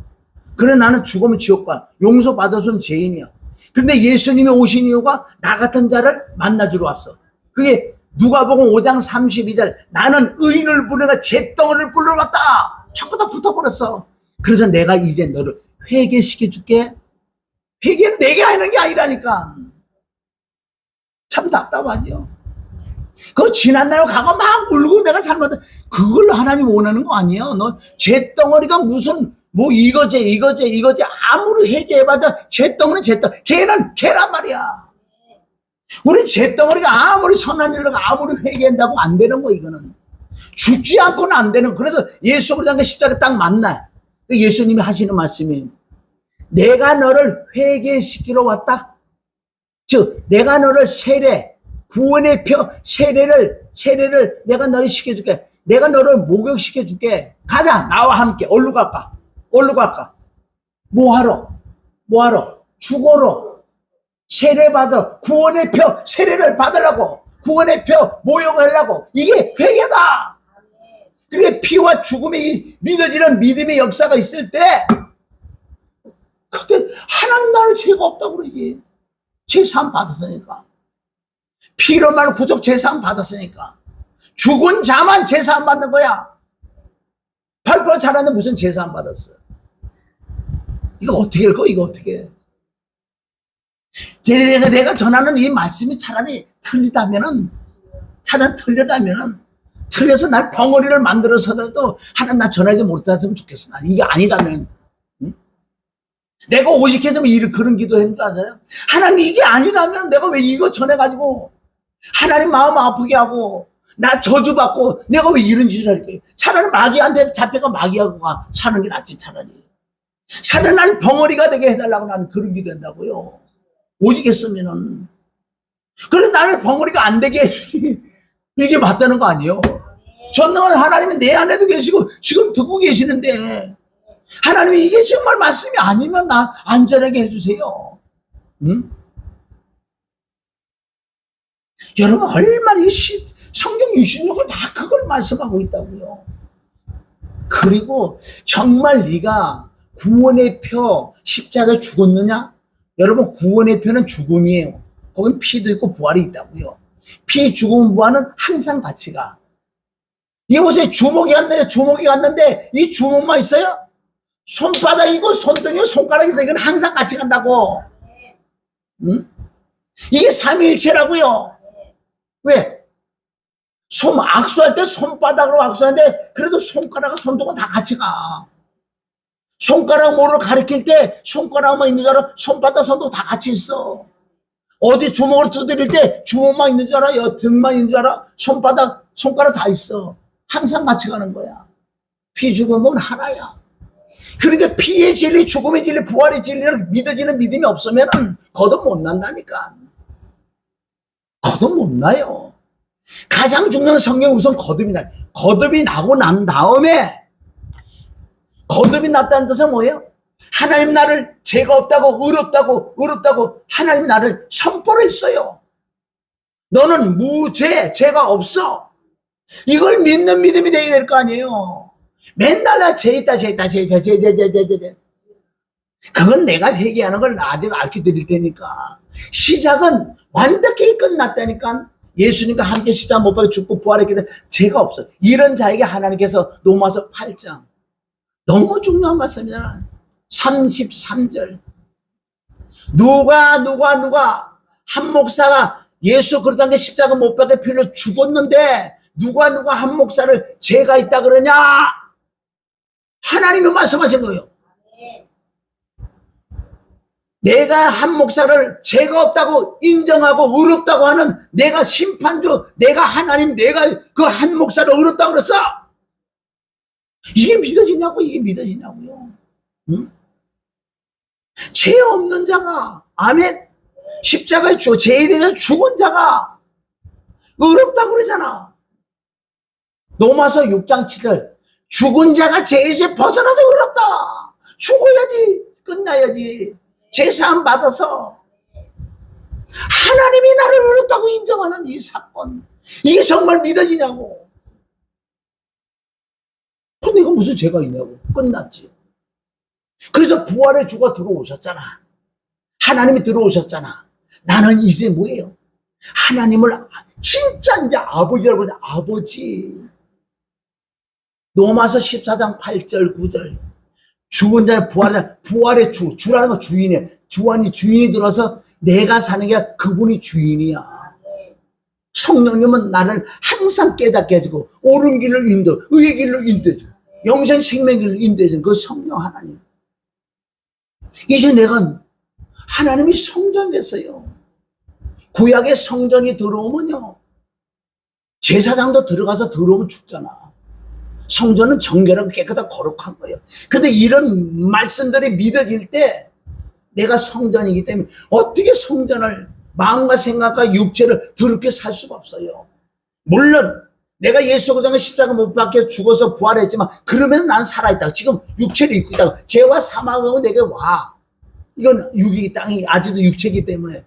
그래, 나는 죽으면 지옥 가. 용서 받았으면 죄인이야. 근데 예수님이 오신 이유가 나 같은 자를 만나주러 왔어. 그게 누가복음 5장 32절. 나는 의인을 부르가 잿덩어리를 불러왔다. 자꾸 다 붙어버렸어. 그래서 내가 이제 너를 회개시켜줄게. 회개는 내게 하는 게 아니라니까. 참 답답하죠. 그거 지난날로 가고 막 울고 내가 잘못한, 그걸 하나님 원하는 거 아니에요. 너 잿덩어리가 무슨 뭐 이거지 아무리 회개해봐도 잿덩어리는 잿덩어리, 걔는 걔란 말이야. 우리 잿덩어리가 아무리 선한 일을 아무리 회개한다고 안 되는 거. 이거는 죽지 않고는 안 되는. 그래서 예수 그리스도가 십자가 딱 만나. 예수님이 하시는 말씀이 내가 너를 회개시키러 왔다. 즉 내가 너를 세례, 구원의 표, 세례를 내가 너희 시켜줄게. 내가 너를 목욕시켜줄게. 가자, 나와 함께. 어디로 갈까? 뭐하러? 죽어러. 세례 받아. 구원의 표, 세례를 받으려고. 구원의 표, 목욕하려고. 이게 회개다. 그게 피와 죽음이 믿어지는 믿음의 역사가 있을 때, 그때 하나님 나를 죄가 없다고 그러지. 죄사함 받았으니까. 피로만 구속 죄사함 받았으니까. 죽은 자만 죄사함 받는 거야. 8% 잘하는데 무슨 죄사함 받았어. 이거 어떻게 할까? 이거 어떻게 해? 내가 전하는 이 말씀이 차라리 틀리다면은, 틀려서 날 벙어리를 만들어서라도 하나님 나 전하지 못했으면 좋겠어. 난 이게 아니라면. 응? 내가 오직해서 그런 기도했는 줄 아세요? 하나님 이게 아니라면 내가 왜 이거 전해가지고 하나님 마음 아프게 하고 나 저주받고 내가 왜 이런 짓을 할까요? 차라리 마귀한테 잡혀가 마귀하고 사는 게 낫지. 차라리 날 벙어리가 되게 해달라고 나는 그런 기도한다고요. 오직했으면은. 그런데 나를 벙어리가 안 되게 해주니 이게 맞다는 거 아니에요? 전능한 하나님은 내 안에도 계시고 지금 듣고 계시는데 하나님이 이게 정말 말씀이 아니면 나 안전하게 해주세요. 응? 여러분 얼마나 성경 66을 다 그걸 말씀하고 있다고요. 그리고 정말 네가 구원의 표 십자가에 죽었느냐? 여러분 갔는데 표는 죽음이에요. 거긴 피도 있고 부활이 있다고요. 피, 죽음, 부활은 항상 같이 가. 이게 보세요. 주먹이 갔는데 이 주먹만 있어요? 손바닥이고 손등이고 손가락이 있어요. 이건 항상 같이 간다고. 응? 이게 삼위일체라고요. 왜? 악수할 때 손바닥으로 악수하는데 그래도 손가락과 손톱은 다 같이 가. 손가락 뭐를 가리킬 때 손가락만 있는 줄 알아? 손바닥 손톱 다 같이 있어. 어디 주먹을 두드릴 때 주먹만 있는 줄 알아? 등만 있는 줄 알아? 손바닥 손가락 다 있어. 항상 같이 가는 거야. 피 죽음은 하나야. 그러니까 피의 진리, 죽음의 진리, 부활의 진리를 믿어지는 믿음이 없으면 거듭 못 난다니까. 거듭 못 나요. 가장 중요한 성경 우선 거듭이 나. 거듭이 나고 난 다음에, 거듭이 났다는 뜻은 뭐예요? 하나님 나를 죄가 없다고, 의롭다고 하나님 나를 선포를 했어요. 너는 무죄, 죄가 없어. 이걸 믿는 믿음이 되어야 될 거 아니에요. 맨날 나 죄 있다. 그건 내가 회개하는 걸 나중에 알려 드릴 테니까. 시작은 완벽히 끝났다니까. 예수님과 함께 십자가 못 박혀 죽고 부활했기 때문에 죄가 없어. 이런 자에게 하나님께서 로마서 8장 너무 중요한 말씀이잖아. 33절 누가 한 목사가 예수 그리스도의 십자가 못 박혀 피로 죽었는데 누가 한 목사를 죄가 있다 그러냐? 하나님이 말씀하신 거예요. 내가 한 목사를 죄가 없다고 인정하고 의롭다고 하는 내가 심판주, 내가 하나님, 내가 그 한 목사를 의롭다고 그랬어. 이게 믿어지냐고, 이게 믿어지냐고요. 응? 죄 없는 자가, 아멘. 십자가에 죄에 대해서 죽은 자가 의롭다고 그러잖아. 로마서 6장 7절 죽은 자가 죄에서 벗어나서 의롭다. 죽어야지, 끝나야지. 제사함 받아서 하나님이 나를 의롭다고 인정하는 이 사건, 이게 정말 믿어지냐고. 내가 무슨 죄가 있냐고. 끝났지. 그래서 부활의 주가 들어오셨잖아. 하나님이 들어오셨잖아. 나는 이제 뭐예요? 하나님을 진짜 이제 아버지라고 하냐. 아버지. 로마서 14장 8절 9절 죽은 자는 부활의 주라는 거 주인이야. 주인이 들어서 내가 사는 게 그분이 주인이야. 성령님은 나를 항상 깨닫게 해주고 옳은 길로 인도, 의의 길로 인도해주고 영생 생명 길로 인도해주는 그 성령 하나님. 이제 내가 하나님이 성전 됐어요. 구약의 성전이 들어오면요, 제사장도 들어오면 죽잖아. 성전은 정결하고 깨끗하고 거룩한 거예요. 근데 이런 말씀들이 믿어질 때 내가 성전이기 때문에 어떻게 성전을 마음과 생각과 육체를 더럽게 살 수가 없어요. 물론 내가 예수 그리스도의 십자가 못 박혀 죽어서 부활했지만 그러면 난 살아있다. 지금 육체를 입고 있다고. 죄와 사망하고 내게 와. 이건 육이 땅이 아직도 육체이기 때문에.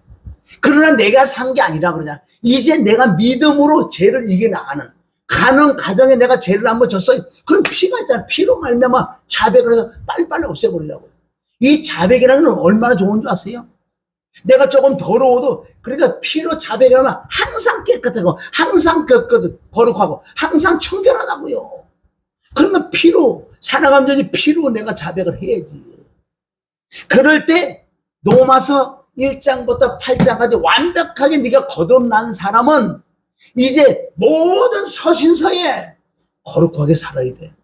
그러나 내가 산 게 아니라 그러냐. 이제 내가 믿음으로 죄를 이겨나가는 가는 가정에 내가 죄를 한번 졌어요. 그럼 피가 있잖아. 피로 말미암아 자백을 해서 빨리빨리 없애버리려고. 이 자백이라는 건 얼마나 좋은 줄 아세요? 내가 조금 더러워도 그러니까 피로 자백하면 항상 깨끗하고 항상 거룩하고 항상 청결하다고요. 그러면 피로 살아감전이 피로 내가 자백을 해야지. 그럴 때 로마서 1장부터 8장까지 완벽하게 네가 거듭난 사람은 이제 모든 서신서에 거룩하게 살아야 돼.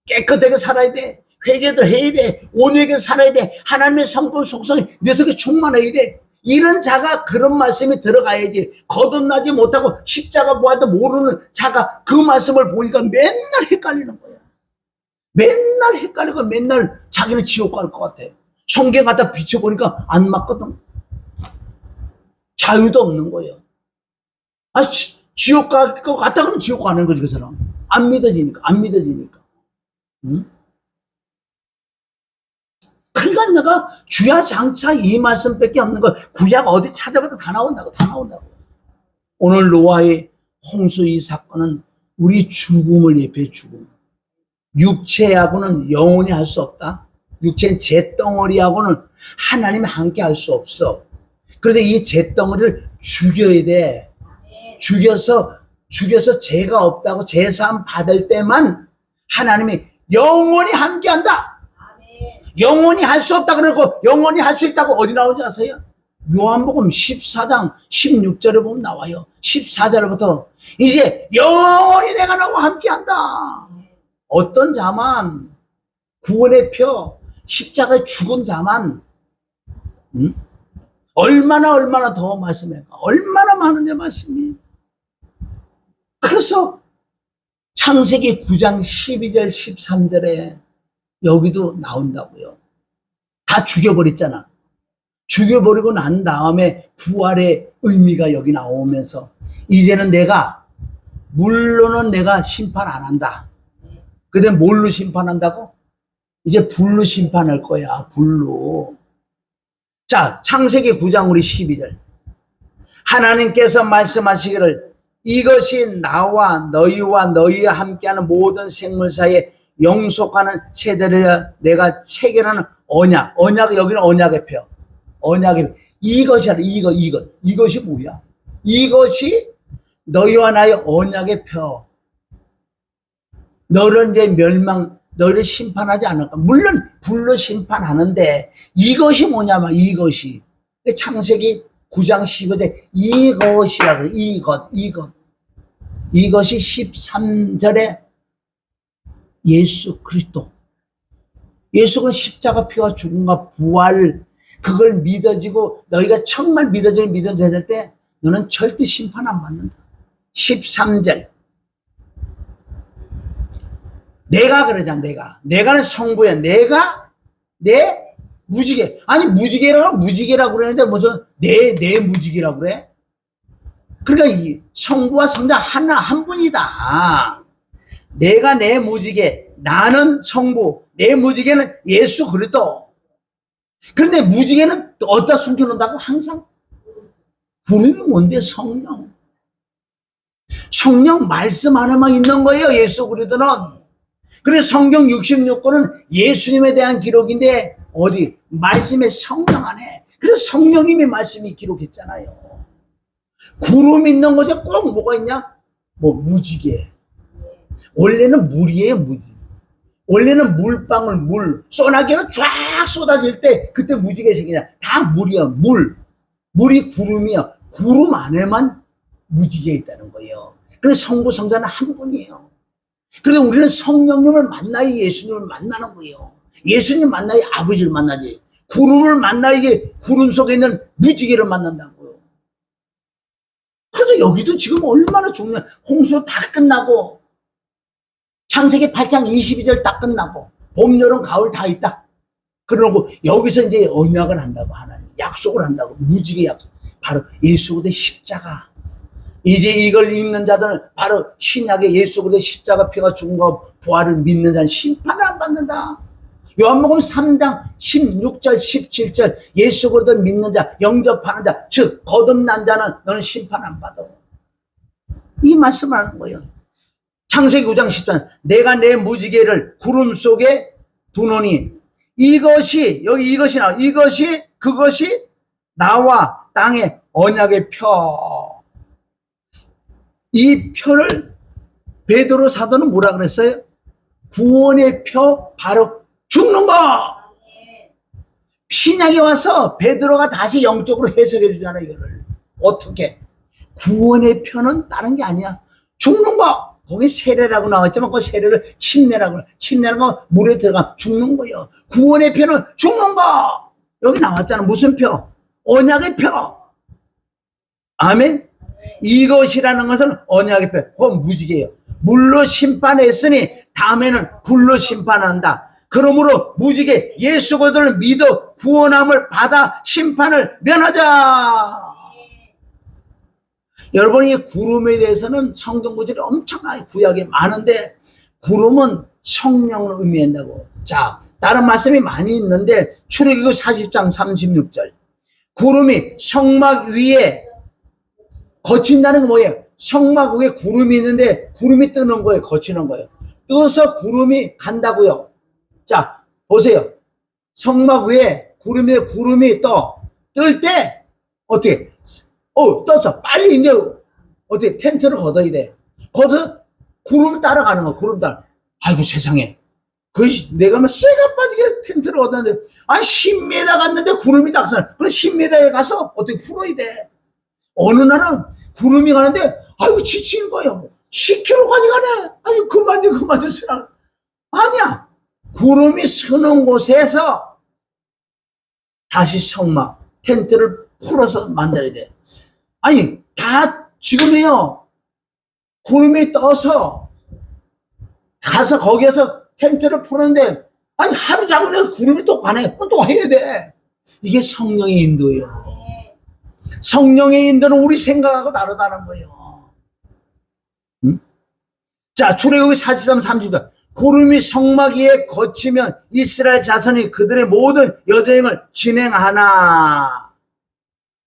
깨끗하게 살아야 돼. 회개도 해야 돼. 온유하게 살아야 돼. 하나님의 성품 속성이 내 속에 충만해야 돼. 이런 자가 그런 말씀이 들어가야지. 거듭나지 못하고 십자가 뭐하도 모르는 자가 그 말씀을 보니까 맨날 헷갈리는 거야. 맨날 헷갈리고 맨날 자기는 지옥 갈 것 같아. 성경 갖다 비춰보니까 안 맞거든. 자유도 없는 거예요. 아, 지옥 갈 것 같다 그러면 지옥 가는 거지, 그 사람. 안 믿어지니까. 응? 그러니까 내가 주야장차 이 말씀밖에 없는 걸 구약 어디 찾아봐도 다 나온다고. 오늘 노아의 홍수 이 사건은 우리 죽음을 예표해. 죽음. 육체하고는 영원히 할 수 없다. 육체는 잿덩어리하고는 하나님이 함께 할 수 없어. 그래서 이 잿덩어리를 죽여야 돼. 죽여서 죄가 없다고 제사함 받을 때만 하나님이 영원히 함께 한다. 영원히 할 수 없다 그러고 영원히 할 수 있다고 어디 나오는지 아세요? 요한복음 14장 16절에 보면 나와요. 14절부터 이제 영원히 내가 너와 함께한다. 어떤 자만, 구원의 표, 십자가에 죽은 자만, 얼마나 더 말씀할까? 얼마나 많은데 말씀이. 그래서 창세기 9장 12절 13절에 여기도 나온다고요. 다 죽여버렸잖아. 죽여버리고 난 다음에 부활의 의미가 여기 나오면서 이제는 물로는 내가 심판 안 한다. 근데 뭘로 심판한다고? 이제 불로 심판할 거야. 불로. 자, 창세기 9장 우리 12절. 하나님께서 말씀하시기를 이것이 나와 너희와 너희와 함께하는 모든 생물 사이에 영속하는 세대를 내가 체결하는 언약. 여기는 언약의 표. 이것이야. 이것이 뭐야? 이것이 너희와 나의 언약의 표. 너를 이제 너희를 심판하지 않을까? 물론 불로 심판하는데 이것이 뭐냐면 이것이. 창세기 9장 15절 이것이라고. 이것이 13절에 예수 그리스도. 예수가 십자가 피와 죽음과 부활 그걸 믿어지고 너희가 정말 믿어질 때 너는 절대 심판 안 받는다. 13절. 내가 그러잖아. 내가는 성부야. 내 무지개. 아니 무지개라고 그러는데 무슨 내 무지개라고 그래? 그러니까 이 성부와 성자 한 분이다. 내가 내 무지개, 나는 성부, 내 무지개는 예수 그리스도. 그런데 무지개는 어디다 숨겨놓는다고? 항상 부름이 뭔데? 성령 말씀 하나만 있는 거예요. 예수 그리스도는. 그래서 성경 66권은 예수님에 대한 기록인데 어디? 말씀의 성령 안에. 그래서 성령님의 말씀이 기록했잖아요. 구름 있는 곳에 꼭 뭐가 있냐? 무지개. 원래는 물이에요. 원래는 물방울, 소나기가 쫙 쏟아질 때 그때 무지개 생기냐. 다 물이야. 물이 구름이야. 구름 안에만 무지개 있다는 거예요. 그래서 성부 성자는 한 분이에요. 그래서 우리는 성령님을 만나야 예수님을 만나는 거예요. 예수님 만나야 아버지를 만나지. 구름을 만나야 구름 속에 있는 무지개를 만난다고요. 그래서 여기도 지금 얼마나 중요해. 홍수 다 끝나고 창세기 8장 22절 딱 끝나고 봄, 여름, 가을 다 있다. 그러고 여기서 이제 언약을 한다고. 하나님 약속을 한다고. 무지개 약속. 바로 예수 그리스도의 십자가. 이제 이걸 읽는 자들은 바로 신약의 예수 그리스도의 십자가 피가 죽음과 부활을 믿는 자는 심판을 안 받는다. 요한복음 3장 16절 17절 예수 그리스도를 믿는 자, 영접하는 자, 즉 거듭난 자는 너는 심판 안 받아. 이 말씀을 하는 거예요. 창세기 9장 10절 내가 내 무지개를 구름 속에 두노니 이것이 그것이 나와 땅의 언약의 표. 이 표를 베드로 사도는 뭐라 그랬어요? 구원의 표, 바로 죽는 거. 신약에 와서 베드로가 다시 영적으로 해석해 주잖아. 이거를 어떻게? 구원의 표는 다른 게 아니야. 죽는 거. 거기 세례라고 나왔지만 그 세례를 침례라고. 침례라는 건 물에 들어가 죽는 거예요. 구원의 표는 죽는 거. 여기 나왔잖아. 무슨 표? 언약의 표. 아멘. 이것이라는 것은 언약의 표. 그건 무지개예요. 물로 심판했으니 다음에는 불로 심판한다. 그러므로 무지개 예수 그리스도를 믿어 구원함을 받아 심판을 면하자. 여러분, 이 구름에 대해서는 성경 구절이 엄청나게 구약에 많은데 구름은 성령을 의미한다고. 자, 다른 말씀이 많이 있는데 출애굽기 40장 36절 구름이 성막 위에 거친다는 건 뭐예요? 성막 위에 구름이 있는데 구름이 뜨는 거예요. 거치는 거예요. 떠서 구름이 간다고요. 자, 보세요. 성막 위에 구름이 뜰 때 어떻게? 떴어. 빨리 이제 어떻게 텐트를 걷어야 돼. 걷어 구름을 따라가는 거. 구름 따라. 아이고 세상에. 내가 막 쇠가 빠지게 텐트를 얻었는데, 10m 갔는데 구름이 낙선. 그럼 10m에 가서 어떻게 풀어야 돼? 어느 날은 구름이 가는데, 아이고, 지치는 거예요. 10km까지 가네. 아니, 그만 좀 쓰라. 아니야. 구름이 서는 곳에서 다시 성막, 텐트를 풀어서 만들어야 돼. 아니, 다 지금이요. 구름이 떠서 가서 거기에서 텐트를 푸는데, 아니, 하루 자고 내가 구름이 또 가네. 또 해야 돼. 이게 성령의 인도예요. 성령의 인도는 우리 생각하고 다르다는 거예요. 응? 자, 출애굽기 43, 30절. 구름이 성막 위에 거치면 이스라엘 자손이 그들의 모든 여정을 진행하나.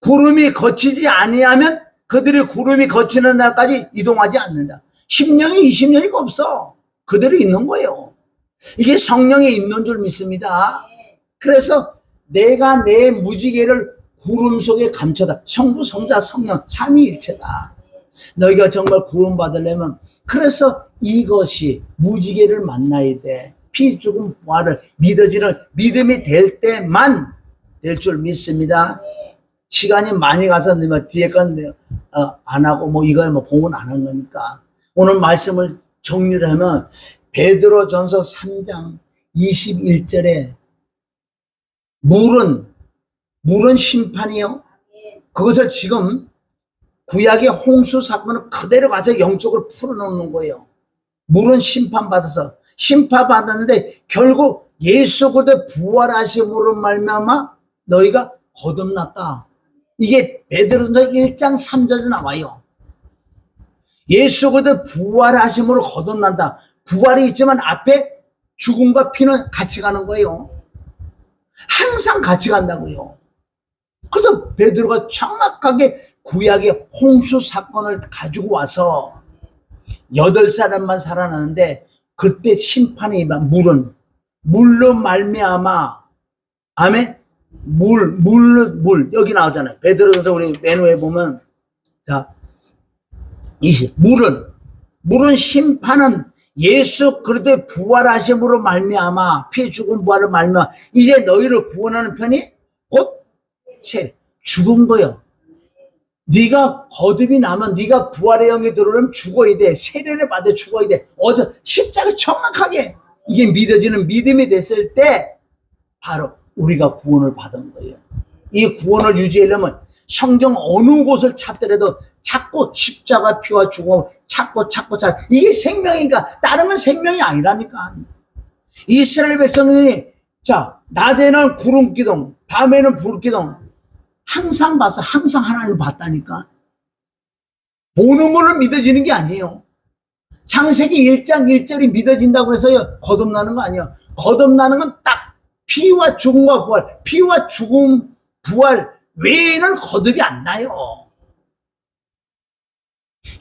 구름이 거치지 아니하면 그들이 구름이 거치는 날까지 이동하지 않는다. 10년이 20년이 없어. 그대로 있는 거예요. 이게 성령의 인도인 줄 믿습니다. 그래서 내가 내 무지개를 구름 속에 감춰다. 성부, 성자, 성령 삼위일체다. 너희가 정말 구원 받으려면, 그래서 이것이 무지개를 만나야 돼. 피 죽음 부활을 믿어지는 믿음이 될 때만 될 줄 믿습니다. 시간이 많이 가서 뒤에 건 안 하고 이거에 공헌 안 한 거니까 오늘 말씀을 정리를 하면 베드로전서 3장 21절에 물은 심판이요. 그것을 지금 구약의 홍수 사건을 그대로 가서 영적으로 풀어놓는 거예요. 물은 심판받아서 심판받았는데 결국 예수 그리스도의 부활하심으로 말미암아 너희가 거듭났다. 이게 베드로전서 1장 3절에 나와요. 예수 그리스도의 부활하심으로 거듭난다. 부활이 있지만 앞에 죽음과 피는 같이 가는 거예요. 항상 같이 간다고요. 그래서 베드로가 정확하게 구약의 홍수 사건을 가지고 와서 8사람만 살아나는데 그때 심판이 임한 물로 말미암아 아멘. 물 여기 나오잖아요. 베드로전서 우리 맨 위에 보면 자 20 물은 심판은 예수 그리스도의 부활하심으로 말미암아 피 죽은 부활을 말미암아 이제 너희를 구원하는 편이 곧 세례. 죽은 거요. 네가 거듭이 나면 네가 부활의 영에 들어오면 죽어야 돼. 세례를 받아 죽어야 돼. 어제 십자가 정확하게 이게 믿어지는 믿음이 됐을 때 바로 우리가 구원을 받은 거예요. 이 구원을 유지하려면 성경 어느 곳을 찾더라도 자꾸 십자가 피와 죽음 찾고 이게 생명이니까 다른 건 생명이 아니라니까. 이스라엘 백성들이 자 낮에는 구름 기둥 밤에는 불 기둥 항상 봤어. 항상 하나님을 봤다니까. 보는 거를 믿어지는 게 아니에요. 창세기 1장 1절이 믿어진다고 해서요 거듭나는 거 아니에요. 거듭나는 건 딱 피와 죽음과 부활, 피와 죽음 부활 외에는 거듭이 안 나요.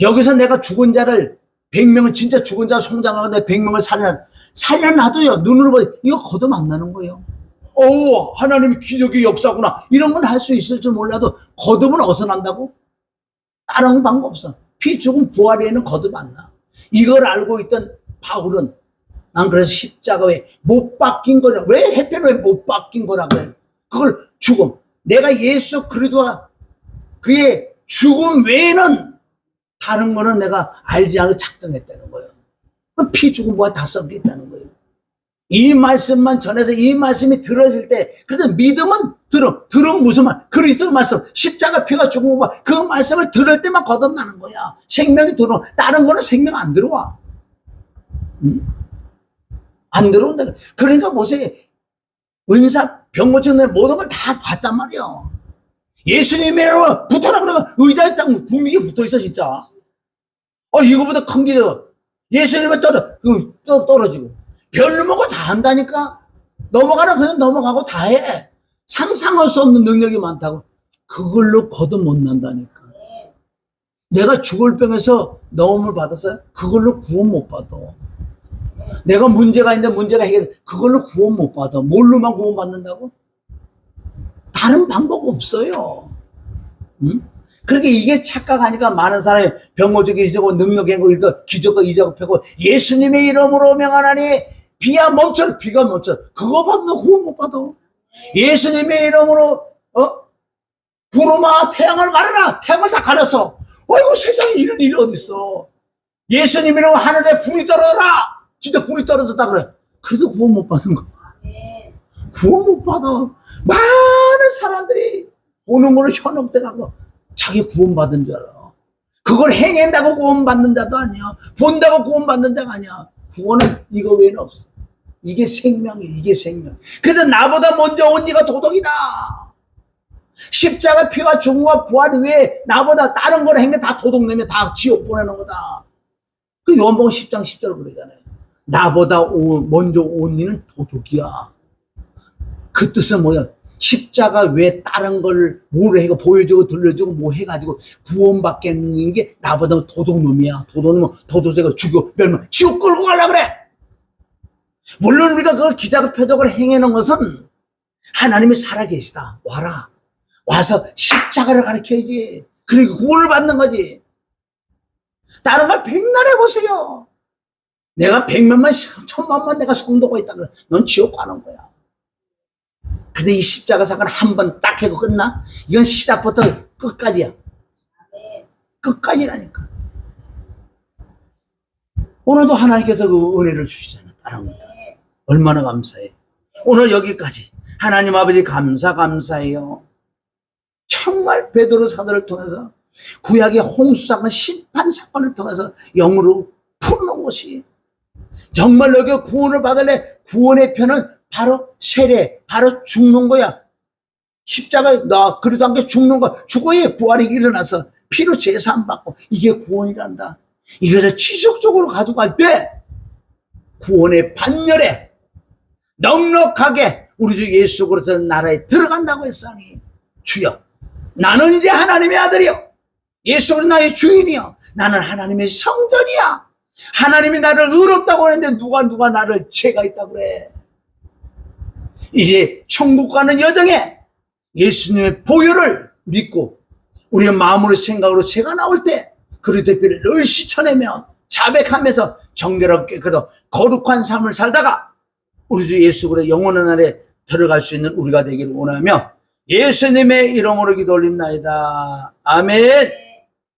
여기서 내가 죽은 자를 100명은 진짜 죽은 자 송장하고 내 100명을 살려놔도요 눈으로 보니 이거 거듭 안 나는 거예요. 하나님의 기적의 역사구나. 이런 건 할 수 있을 줄 몰라도 거듭은 어디서 난다고? 다른 방법 없어. 피 죽음 부활에는 거듭 안 나. 이걸 알고 있던 바울은 난 그래서 십자가에 못 박힌 거냐. 왜 해편에 못 박힌 거라고 해요. 그걸 죽음. 내가 예수 그리스도와 그의 죽음 외에는 다른 거는 내가 알지 않고 작정했다는 거예요. 피 죽음 부활 다 섞여 있다는 거예요. 이 말씀만 전해서 이 말씀이 들어질 때 그래서 믿음은 들음 무슨 말? 그리스도 말씀 십자가 피가 죽은 거 그 말씀을 들을 때만 거듭나는 거야. 생명이 들어와. 다른 거는 생명 안 들어와. 안 들어온다. 그러니까 보세요. 은사 병고증 모든 걸 다 봤단 말이야. 예수님이라고 붙어라 그러면 의자에 딱 분위기에 붙어있어 진짜. 이거보다 큰 게 예수님은 떨어지고 별로 먹고 다 한다니까. 넘어가라 그냥 넘어가고 다 해. 상상할 수 없는 능력이 많다고. 그걸로 거듭 못 난다니까. 내가 죽을 병에서 넣음을 받았어요? 그걸로 구원 못 받아. 내가 문제가 있는데 문제가 해결 그걸로 구원 못 받아. 뭘로만 구원 받는다고? 다른 방법 없어요. 응? 그렇게 이게 착각하니까 많은 사람이 병고적이 이적고 능력이 있고 기적과 이적을 펴고 예수님의 이름으로 명하나니 비야 멈춰. 비가 멈춰. 그거 받너 구원 못 받아. 예수님의 이름으로 구름아 태양을 가려라. 태양을 다 가렸어. 어이구 세상에 이런 일이 어딨어. 예수님 이름으로 하늘에 불이 떨어져라. 진짜 불이 떨어졌다 그래. 그래도 구원 못 받는 거. 구원 못 받아. 많은 사람들이 보는 거로 현혹돼 가고 자기 구원 받은 줄 알아. 그걸 행한다고 구원 받는 자도 아니야. 본다고 구원 받는 자가 아니야. 구원은 이거 외에는 없어. 이게 생명이야. 이게 생명. 그래서 나보다 먼저 온 네가 도덕이다. 십자가 피와 죽음과 부활 외에 나보다 다른 걸 한 게 다 도둑놈이야. 다 지옥 보내는 거다. 그 요한복음 10장 10절 그러잖아요. 나보다 먼저 온 니는 도둑이야. 그 뜻은 뭐야? 십자가 외에 다른 걸 뭘 해고 보여주고 들려주고 뭐 해가지고 구원받겠는 게 나보다 도둑놈이야. 도둑놈은 도둑새가 죽여 멸망 지옥 끌고 가려고 그래. 물론 우리가 그걸 기적의 표적을 행해놓은 것은 하나님이 살아계시다. 와라. 와서 십자가를 가르쳐야지. 그리고 구원을 받는 거지. 다른 걸 백날 해보세요. 내가 100만만 1000만만 내가 성도가 있다 그래. 넌 지옥 가는 거야. 근데 이 십자가 사건 한 번 딱 하고 끝나? 이건 시작부터 끝까지야. 끝까지라니까. 오늘도 하나님께서 그 은혜를 주시잖아. 따라옵니다. 얼마나 감사해. 오늘 여기까지. 하나님 아버지 감사해요. 정말 베드로 사도를 통해서 구약의 홍수사건 심판 사건을 통해서 영으로 푸는 것이 정말 너가 구원을 받을래? 구원의 편은 바로 세례, 바로 죽는 거야. 십자가에 나 그래도 안 게 죽는 거야. 죽어야 부활이 일어나서 피로 제사함 받고 이게 구원이란다. 이것을 지속적으로 가져갈 때 구원의 반열에 넉넉하게 우리 주 예수 그리스도 나라에 들어간다고 했사니 주여 나는 이제 하나님의 아들이요 예수 그리스도 나의 주인이요 나는 하나님의 성전이야. 하나님이 나를 의롭다고 했는데 누가 나를 죄가 있다고 그래. 이제 천국 가는 여정에 예수님의 보혈을 믿고 우리의 마음으로 생각으로 죄가 나올 때 그리스도의 피를 늘 씻어내며 자백하면서 정결하게 깨끗하고 거룩한 삶을 살다가 우리 주 예수 그리스도 영원한 날에 들어갈 수 있는 우리가 되기를 원하며 예수님의 이름으로 기도 올립나이다. 아멘.